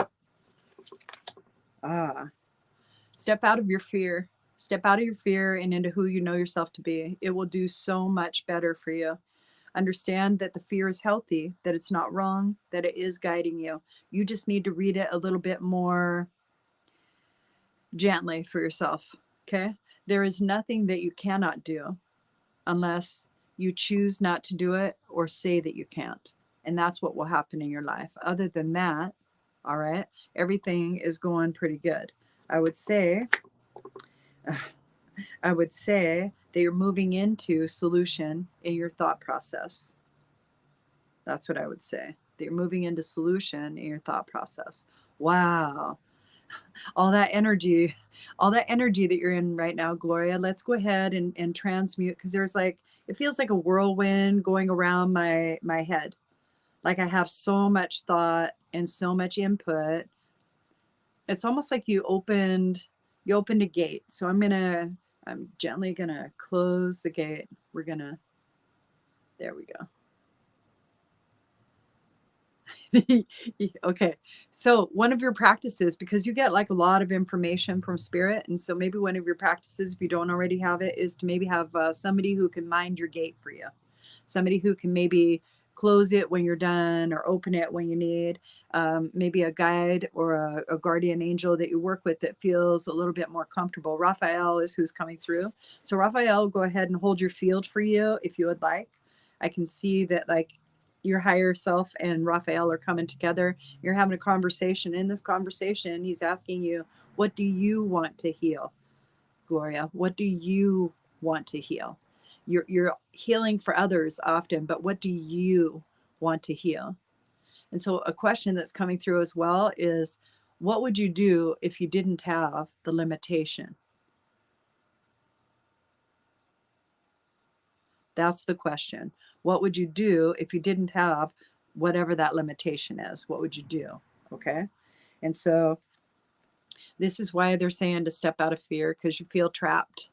Step out of your fear. Step out of your fear and into who you know yourself to be. It will do so much better for you. Understand that the fear is healthy, that it's not wrong, that it is guiding you. You just need to read it a little bit more gently for yourself. Okay? There is nothing that you cannot do unless you choose not to do it or say that you can't. And that's what will happen in your life. Other than that, all right, everything is going pretty good. I would say that you're moving into solution in your thought process. That's what I would say. That you're moving into solution in your thought process. Wow. All that energy that you're in right now, Gloria, let's go ahead and transmute, because there's like, it feels like a whirlwind going around my head. Like I have so much thought and so much input. It's almost like you opened a gate. So I'm gently gonna close the gate. There we go. Okay, so one of your practices, because you get like a lot of information from Spirit, and so maybe one of your practices, if you don't already have it, is to maybe have somebody who can mind your gate for you, somebody who can maybe close it when you're done or open it when you need, maybe a guide or a guardian angel that you work with that feels a little bit more comfortable. Raphael is who's coming through. So Raphael, go ahead and hold your field for you if you would like. I can see that like your higher self and Raphael are coming together. You're having a conversation. In this conversation, he's asking you, what do you want to heal, Gloria? What do you want to heal? You're healing for others often, but what do you want to heal? And so a question that's coming through as well is, what would you do if you didn't have the limitation? That's the question. What would you do if you didn't have whatever that limitation is? What would you do? Okay. And so this is why they're saying to step out of fear, because you feel trapped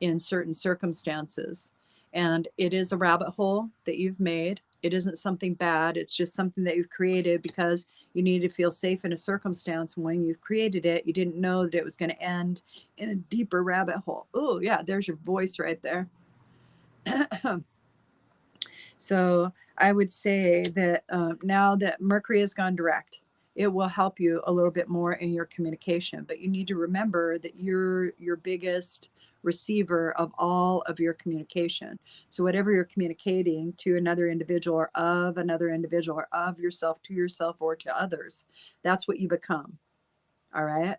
in certain circumstances. And it is a rabbit hole that you've made. It isn't something bad. It's just something that you've created because you need to feel safe in a circumstance. And when you created it, you didn't know that it was going to end in a deeper rabbit hole. Oh, yeah, there's your voice right there. So I would say that now that Mercury has gone direct it will help you a little bit more in your communication. But you need to remember that you're your biggest receiver of all of your communication. So whatever you're communicating to another individual or of another individual or of yourself to yourself or to others, that's what you become. All right.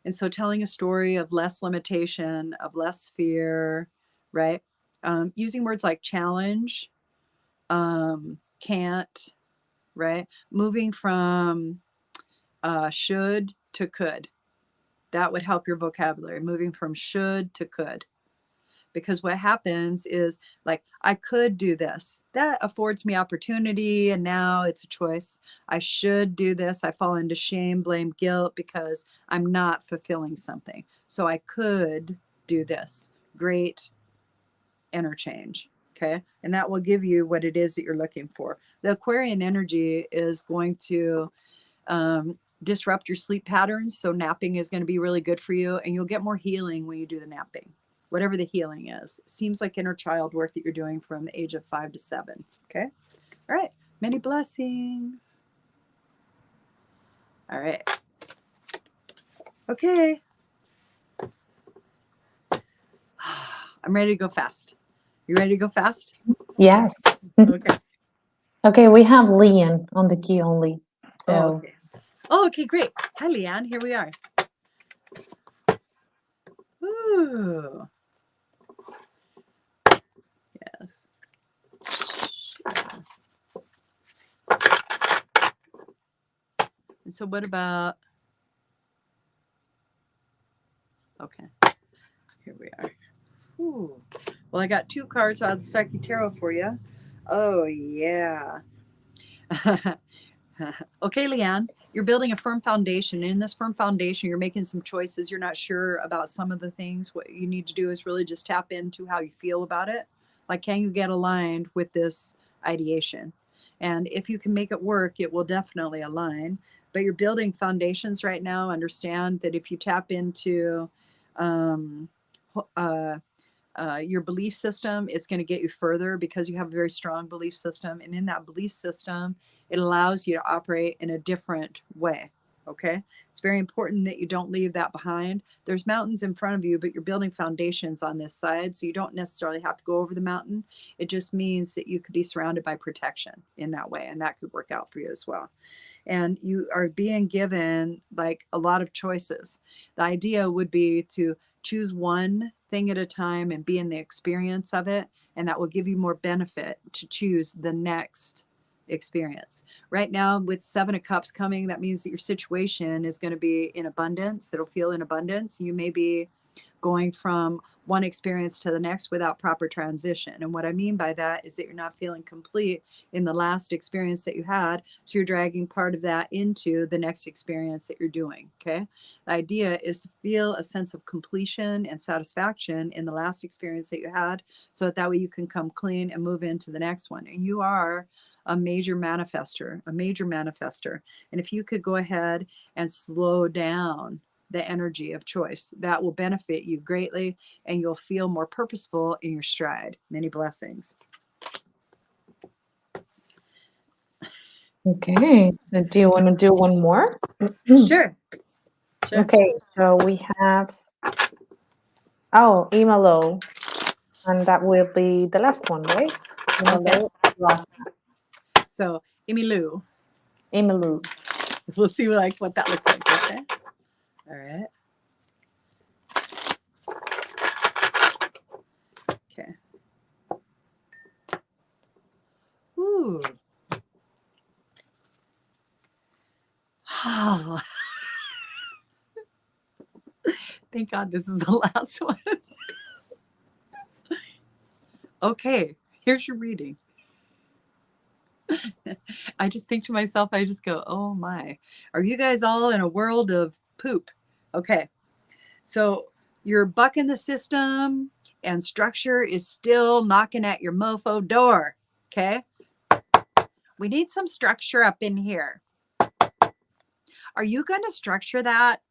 And so telling a story of less limitation, of less fear, right? Using words like challenge, can't, right? Moving from should to could. That would help your vocabulary, moving from should to could. Because what happens is, like, I could do this. That affords me opportunity, and now it's a choice. I should do this. I fall into shame, blame, guilt because I'm not fulfilling something. So I could do this. Great interchange. Okay. And that will give you what it is that you're looking for. The Aquarian energy is going to disrupt your sleep patterns. So napping is going to be really good for you, and you'll get more healing when you do the napping, whatever the healing is. It seems like inner child work that you're doing from the age of 5 to 7. Okay. All right. Many blessings. All right. Okay. I'm ready to go fast. You ready to go fast? Yes. Okay. Okay, we have Leon on the queue only. So Oh, okay. Oh, okay, great. Hi, Leanne. Here we are. Ooh. Yes. And so what about, okay, here we are. Ooh. Well, I got 2 cards out of the Psychic Tarot for you. Oh, yeah. Okay, Leanne, you're building a firm foundation. In this firm foundation, you're making some choices. You're not sure about some of the things. What you need to do is really just tap into how you feel about it. Like, can you get aligned with this ideation? And if you can make it work, it will definitely align. But you're building foundations right now. Understand that if you tap into your belief system, it's going to get you further because you have a very strong belief system. And in that belief system, it allows you to operate in a different way. Okay. It's very important that you don't leave that behind. There's mountains in front of you, but you're building foundations on this side. So you don't necessarily have to go over the mountain. It just means that you could be surrounded by protection in that way. And that could work out for you as well. And you are being given like a lot of choices. The idea would be to choose one thing at a time and be in the experience of it. And that will give you more benefit to choose the next experience. Right now, with 7 of Cups coming, that means that your situation is going to be in abundance. It'll feel in abundance. You may be going from one experience to the next without proper transition. And what I mean by that is that you're not feeling complete in the last experience that you had. So you're dragging part of that into the next experience that you're doing. Okay. The idea is to feel a sense of completion and satisfaction in the last experience that you had, so that way you can come clean and move into the next one. And you are a major manifester. And if you could go ahead and slow down the energy of choice, that will benefit you greatly, and you'll feel more purposeful in your stride. Many blessings. okay. So do you want to do one more? Sure. Okay, so we have Imalo, and that will be the last one, right? Imalo, last. So Emilu. Imalu. We'll see what that looks like. Okay. All right. Okay. Ooh. Oh. Thank God this is the last one. Okay, here's your reading. I just think to myself, I just go, oh my, are you guys all in a world of poop? Okay, so you're bucking the system and structure is still knocking at your mofo door. Okay, we need some structure up in here. Are you going to structure that?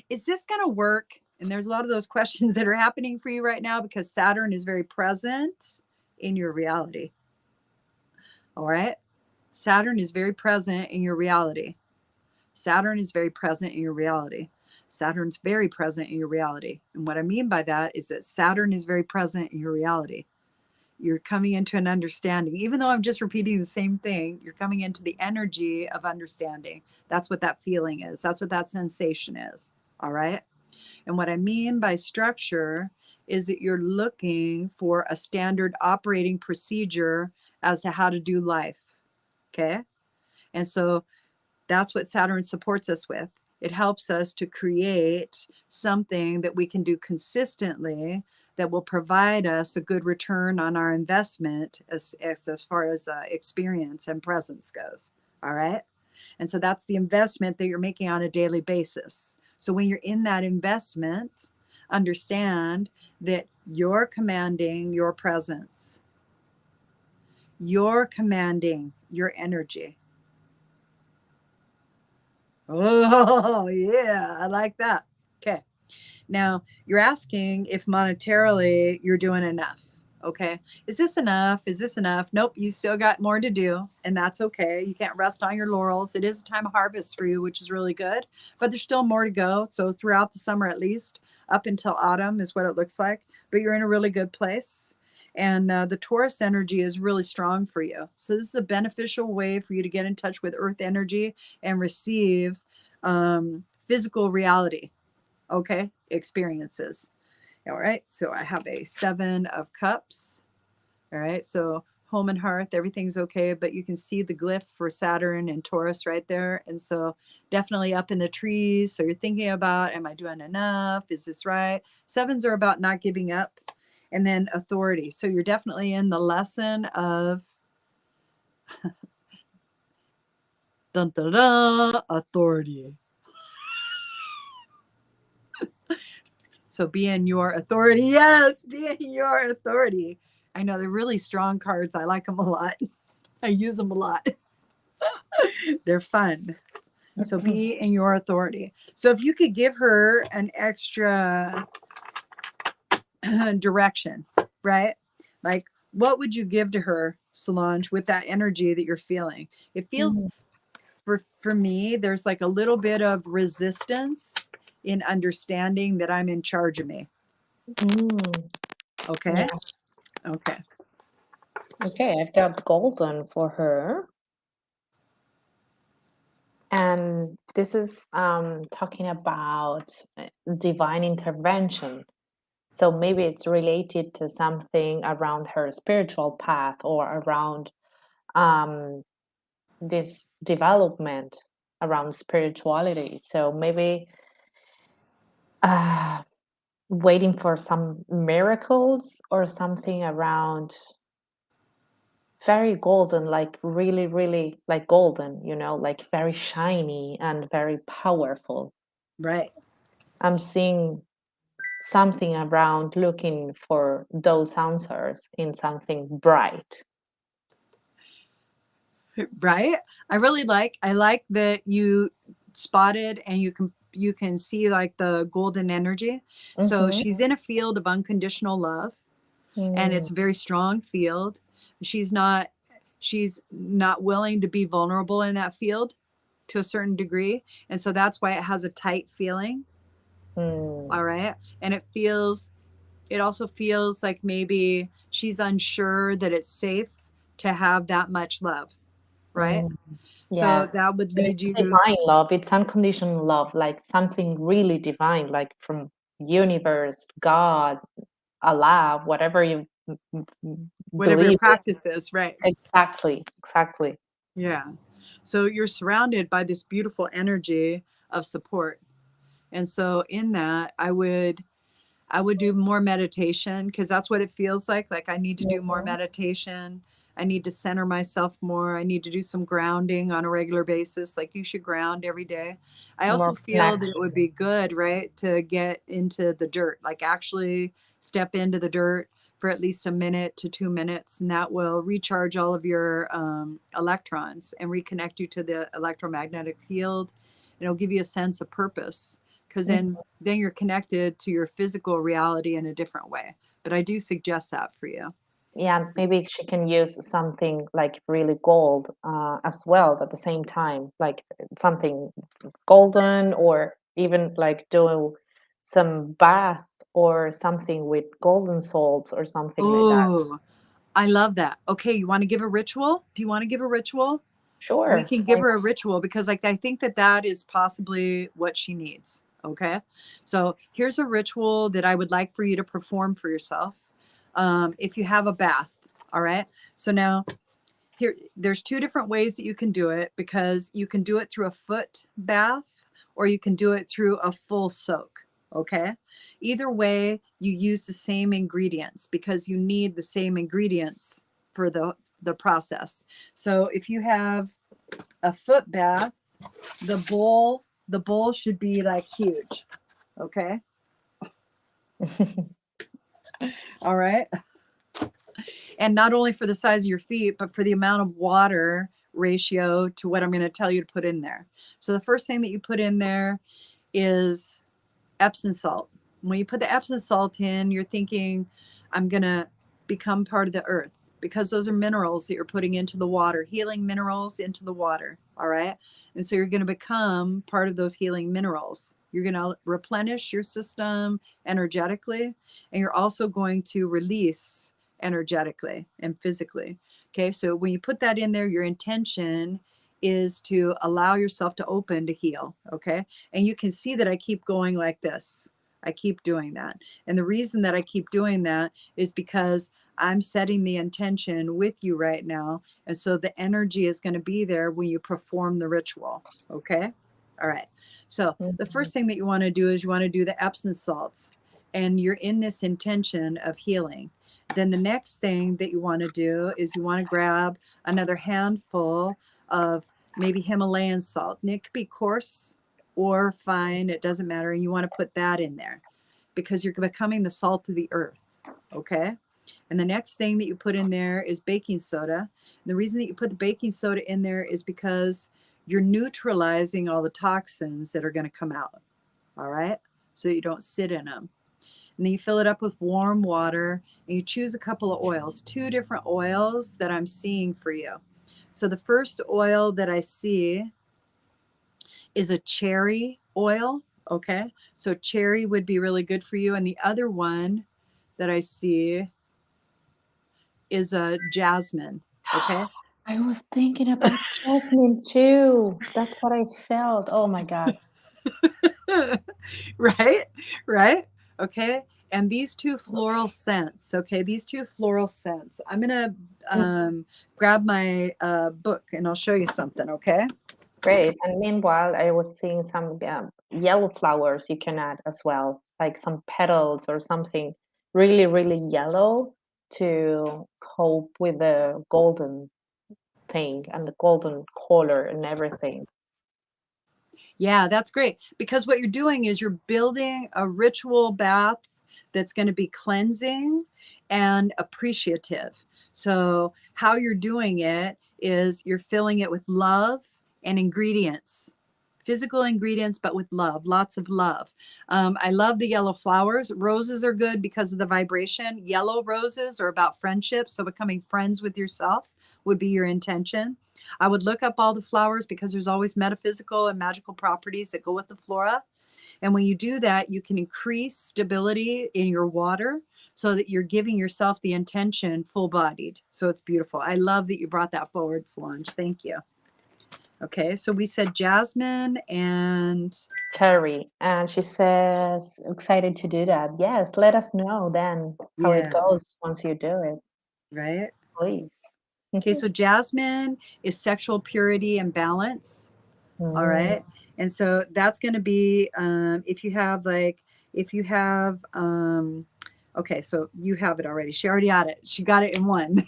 Is this going to work? And there's a lot of those questions that are happening for you right now because Saturn is very present in your reality. All right. Saturn is very present in your reality. Saturn is very present in your reality. Saturn's very present in your reality. And what I mean by that is that Saturn is very present in your reality. You're coming into an understanding. Even though I'm just repeating the same thing, you're coming into the energy of understanding. That's what that feeling is. That's what that sensation is. All right. And what I mean by structure is that you're looking for a standard operating procedure as to how to do life. Okay. And so that's what Saturn supports us with. It helps us to create something that we can do consistently that will provide us a good return on our investment as far as experience and presence goes. All right. And so that's the investment that you're making on a daily basis. So when you're in that investment, understand that you're commanding your presence, you're commanding your energy. Oh, yeah, I like that. Okay. Now, you're asking if monetarily you're doing enough. Okay. Is this enough? Is this enough? Nope. You still got more to do, and that's okay. You can't rest on your laurels. It is a time of harvest for you, which is really good, but there's still more to go. So, throughout the summer, at least up until autumn, is what it looks like. But you're in a really good place. And the Taurus energy is really strong for you. So, this is a beneficial way for you to get in touch with Earth energy and receive physical reality. Okay. Experiences. All right. So I have a 7 of cups. All right. So home and hearth, everything's okay, but you can see the glyph for Saturn and Taurus right there. And so definitely up in the trees. So you're thinking about, am I doing enough? Is this right? 7s are about not giving up. And then authority. So you're definitely in the lesson of dun, dun, dun, authority. So be in your authority. Yes, be in your authority. I know they're really strong cards. I like them a lot. I use them a lot. They're fun. So be in your authority. So if you could give her an extra direction, right? Like, what would you give to her, Solange, with that energy that you're feeling? It feels, for me, there's like a little bit of resistance in understanding that I'm in charge of me. Okay. Yes. Okay. Okay, I've got golden for her. And this is talking about divine intervention. So maybe it's related to something around her spiritual path or around um, this development around spirituality. So maybe waiting for some miracles or something around very golden, like really, really like golden, like very shiny and very powerful. Right. I'm seeing something around looking for those answers in something bright. Right. I like that you spotted and you can see like the golden energy. So Mm-hmm. she's in a field of unconditional love, and it's a very strong field. She's not willing to be vulnerable in that field to a certain degree, and so that's why it has a tight feeling. All right. And it also feels like maybe she's unsure that it's safe to have that much love, right? So Yes. that would And lead it's you. divine love, it's unconditional love, like something really divine, like from universe, God, Allah, whatever you Whatever your believe in. practice is, right? Exactly, exactly. Yeah. So you're surrounded by this beautiful energy of support. And so in that, I would do more meditation, because that's what it feels like. Like I need to do more Mhm. meditation. I need to center myself more. I need to do some grounding on a regular basis. Like you should ground every day. I also More feel that it would connection. be good, right, to get into the dirt, like actually step into the dirt for at least a minute to 2 minutes, and that will recharge all of your electrons and reconnect you to the electromagnetic field. And it'll give you a sense of purpose, because Mhm. then you're connected to your physical reality in a different way. But I do suggest that for you. Yeah, maybe she can use something like really gold as well at the same time, like something golden, or even like do some bath or something with golden salt or something like that. Oh, I love that. Okay, you want to give a ritual? Do you want to give a ritual? We Sure. can give Why her a ritual because like I think that that is possibly what she needs. Okay. So here's a ritual that I would like for you to perform for yourself. If you have a bath. All right. So now here, there's two different ways that you can do it, because you can do it through a foot bath or you can do it through a full soak. Okay. Either way, you use the same ingredients because you need the same ingredients for the process. So if you have a foot bath, the bowl should be like huge. Okay. not? All right. And not only for the size of your feet, but for the amount of water ratio to what I'm going to tell you to put in there. So the first thing that you put in there is Epsom salt. When you put the Epsom salt in, you're thinking, I'm going to become part of the earth, because those are minerals that you're putting into the water, healing minerals into the water. All right. And so you're going to become part of those healing minerals. You're going to replenish your system energetically, and you're also going to release energetically and physically. Okay. So when you put that in there, your intention is to allow yourself to open to heal. Okay. And you can see that I keep going like this. I keep doing that. And the reason that I keep doing that is because I'm setting the intention with you right now. And so the energy is going to be there when you perform the ritual. Okay. All right. So the Mhm. first thing that you want to do is you want to do the Epsom salts, and you're in this intention of healing. Then the next thing that you want to do is you want to grab another handful of maybe Himalayan salt. And it could be coarse or fine, it doesn't matter. And you want to put that in there because you're becoming the salt of the earth. Okay. And the next thing that you put in there is baking soda. And the reason that you put the baking soda in there is because you're neutralizing all the toxins that are going to come out. All right. So that you don't sit in them. And then you fill it up with warm water, and you choose a couple of oils, two different oils that I'm seeing for you. So the first oil that I see is a cherry oil. Okay. So cherry would be really good for you. And the other one that I see is a jasmine. Okay. I was thinking about jasmine too. That's what I felt. Oh my God. Right. Right. Okay. And these two floral scents. Okay. These two floral scents. I'm going to Mm, grab my book and I'll show you something. Okay. great. And meanwhile, I was seeing some yellow flowers you can add as well, like some petals or something really, really yellow to cope with the golden thing and the golden color and everything. Yeah, that's great. Because what you're doing is you're building a ritual bath that's going to be cleansing and appreciative. So, how you're doing it is you're filling it with love and ingredients, physical ingredients, but with love, lots of love. I love the yellow flowers. Roses are good because of the vibration. Yellow roses are about friendship. So, becoming friends with yourself would be your intention. I would look up all the flowers because there's always metaphysical and magical properties that go with the flora. And when you do that, you can increase stability in your water so that you're giving yourself the intention full bodied. So it's beautiful. I love that you brought that forward, Solange. Thank you. Okay, so we said jasmine and Cherry. And she says, excited to do that. Yes, let us know then how it yeah, goes once you do it, right? please. Okay, so jasmine is sexual purity and balance. All Mm. right. And so that's going to be if you have okay, so you have it already. She already got it. She got it in one.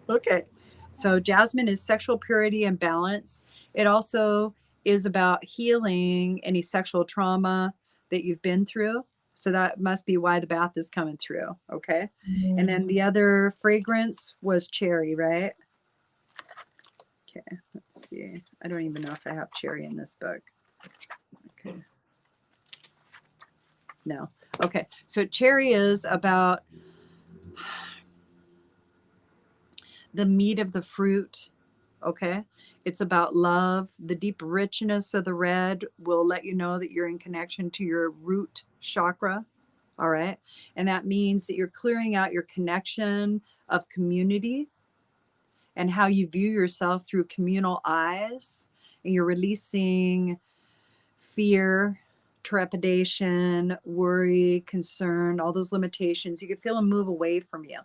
Okay. So jasmine is sexual purity and balance. It also is about healing any sexual trauma that you've been through. So that must be why the bath is coming through. Okay. And then Mm. the other fragrance was cherry, right? Okay. Let's see. I don't even know if I have cherry in this book. Okay. No. Okay. So cherry is about the meat of the fruit. Okay. It's about love. The deep richness of the red will let you know that you're in connection to your root chakra. All right. And that means that you're clearing out your connection of community and how you view yourself through communal eyes. And you're releasing fear, trepidation, worry, concern, all those limitations. You can feel them move away from you.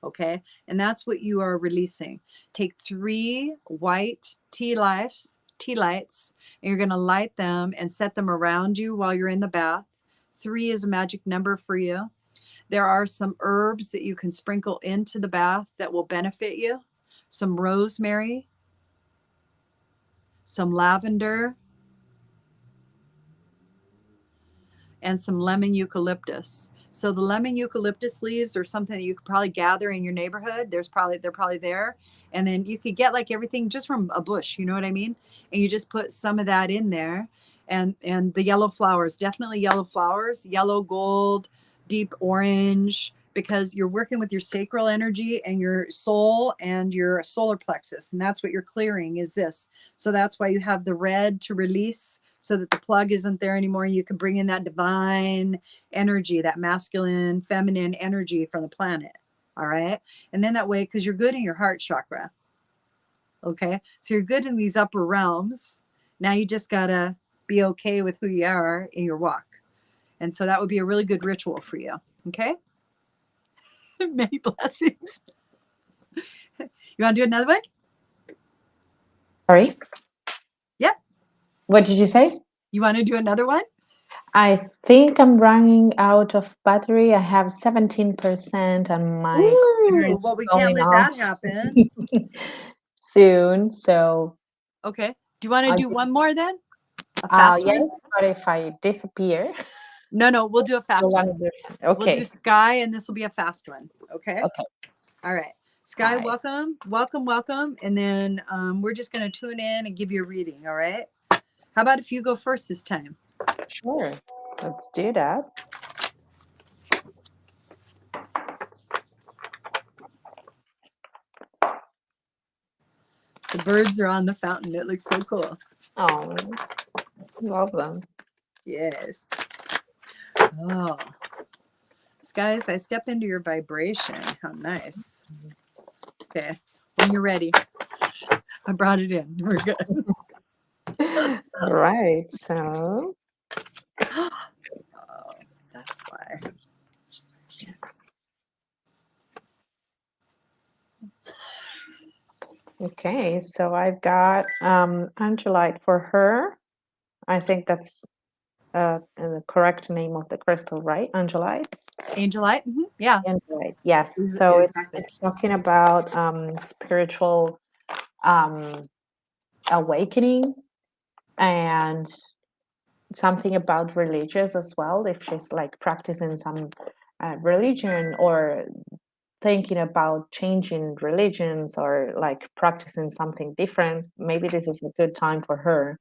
Okay. And that's what you are releasing. Take 3 white tea lights, and you're going to light them and set them around you while you're in the bath. 3 is a magic number for you. There are some herbs that you can sprinkle into the bath that will benefit you. Some rosemary, some lavender, and some lemon eucalyptus. So the lemon eucalyptus leaves are something that you could probably gather in your neighborhood. They're probably there. And then you could get like everything just from a bush, you know what I mean? And you just put some of that in there. And the yellow flowers, definitely yellow flowers, yellow, gold, deep orange, because you're working with your sacral energy and your soul and your solar plexus. And that's what you're clearing is this. So that's why you have the red to release so that the plug isn't there anymore. You can bring in that divine energy, that masculine, feminine energy from the planet. All right. And then that way, because you're good in your heart chakra. Okay. So you're good in these upper realms. Now you just got to be okay with who you are in your walk. And so that would be a really good ritual for you. Okay. Many blessings. You want to do another one? Sorry? Yep. What did you say? You want to do another one? I think I'm running out of battery. I have 17% and my Ooh, computer's well, we can't going let off that happen. soon. So Okay. Do you want to I do one more then? A fast yes, one? but if I disappear, No, we'll do a fast you'll one. understand. We'll do Okay. Sky, and this will be a fast one. Okay. Okay. All right. Sky, Bye. welcome. And then we're just going to tune in and give you a reading. All right. How about if you go first this time? Sure. Let's do that. The birds are on the fountain. It looks so cool. Oh, love them. Yes. Oh. Skies, I step into your vibration. How nice. Okay. When you're ready. I brought it in. We're good. All right. So Oh, that's why. okay, so I've got Angelite for her. I think that's the correct name of the crystal, right? Angelite. Angelite? Yeah. Angelite. Yes. So Exactly. it's talking about spiritual awakening and something about religious as well. If she's like practicing some religion or thinking about changing religions or like practicing something different, maybe this is a good time for her.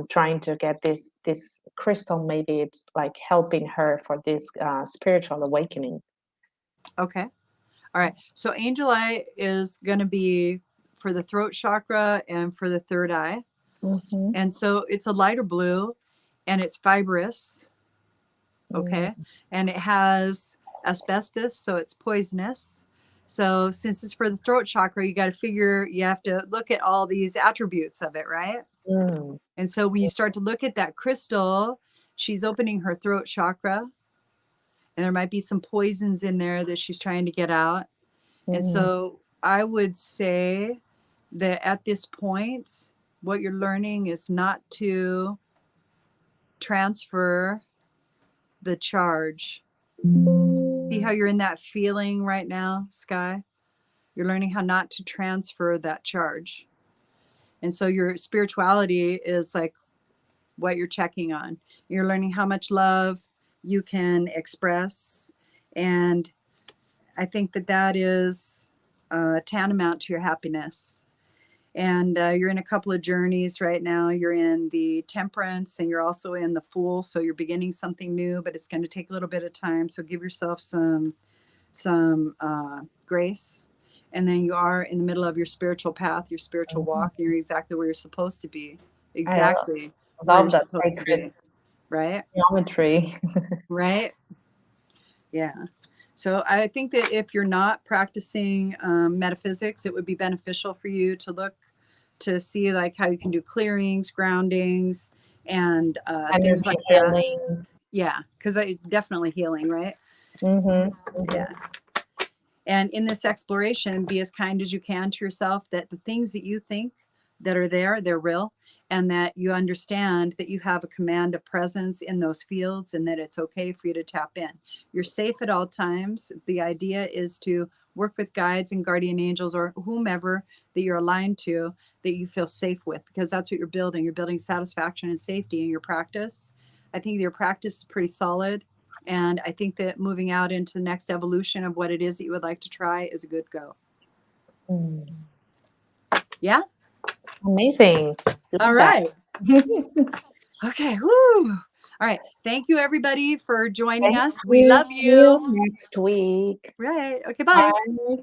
Trying to get this crystal, maybe it's like helping her for this spiritual awakening. Okay. All right. So Angelite is going to be for the throat chakra and for the third eye. Mm-hmm. And so it's a lighter blue and it's fibrous. Okay. And it has asbestos, so it's poisonous. So since it's for the throat chakra, you have to look at all these attributes of it, right? Mm. And so when you start to look at that crystal, she's opening her throat chakra. And there might be some poisons in there that she's trying to get out. And so I would say that at this point, what you're learning is not to transfer the charge. See how you're in that feeling right now, Sky? You're learning how not to transfer that charge. And so your spirituality is like what you're checking on. You're learning how much love you can express. And I think that is tantamount to your happiness. And you're in a couple of journeys right now. You're in the temperance and you're also in the fool. So you're beginning something new, but it's going to take a little bit of time. So give yourself some grace. and then you are in the middle of your spiritual path, your spiritual walk, and you're exactly where you're supposed to be. Exactly where you're love that supposed to sacred be. Right? geometry. Right? Yeah. So I think that if you're not practicing metaphysics, it would be beneficial for you to look to see like how you can do clearings, groundings, and things Energy like that. healing. Yeah, because I definitely healing, right? Mm-hmm. Yeah. And in this exploration, be as kind as you can to yourself, that the things that you think that are there, they're real, and that you understand that you have a command of presence in those fields and that it's okay for you to tap in. You're safe at all times. The idea is to work with guides and guardian angels or whomever that you're aligned to, that you feel safe with, because that's what you're building. You're building satisfaction and safety in your practice. I think your practice is pretty solid. And I think that moving out into the next evolution of what it is that you would like to try is a good go. Yeah? Amazing. All Love that. right. Okay. Woo. All right. Thank you, everybody, for joining Thank us. We you. love See you you. next week. Right. Okay. Bye. Bye.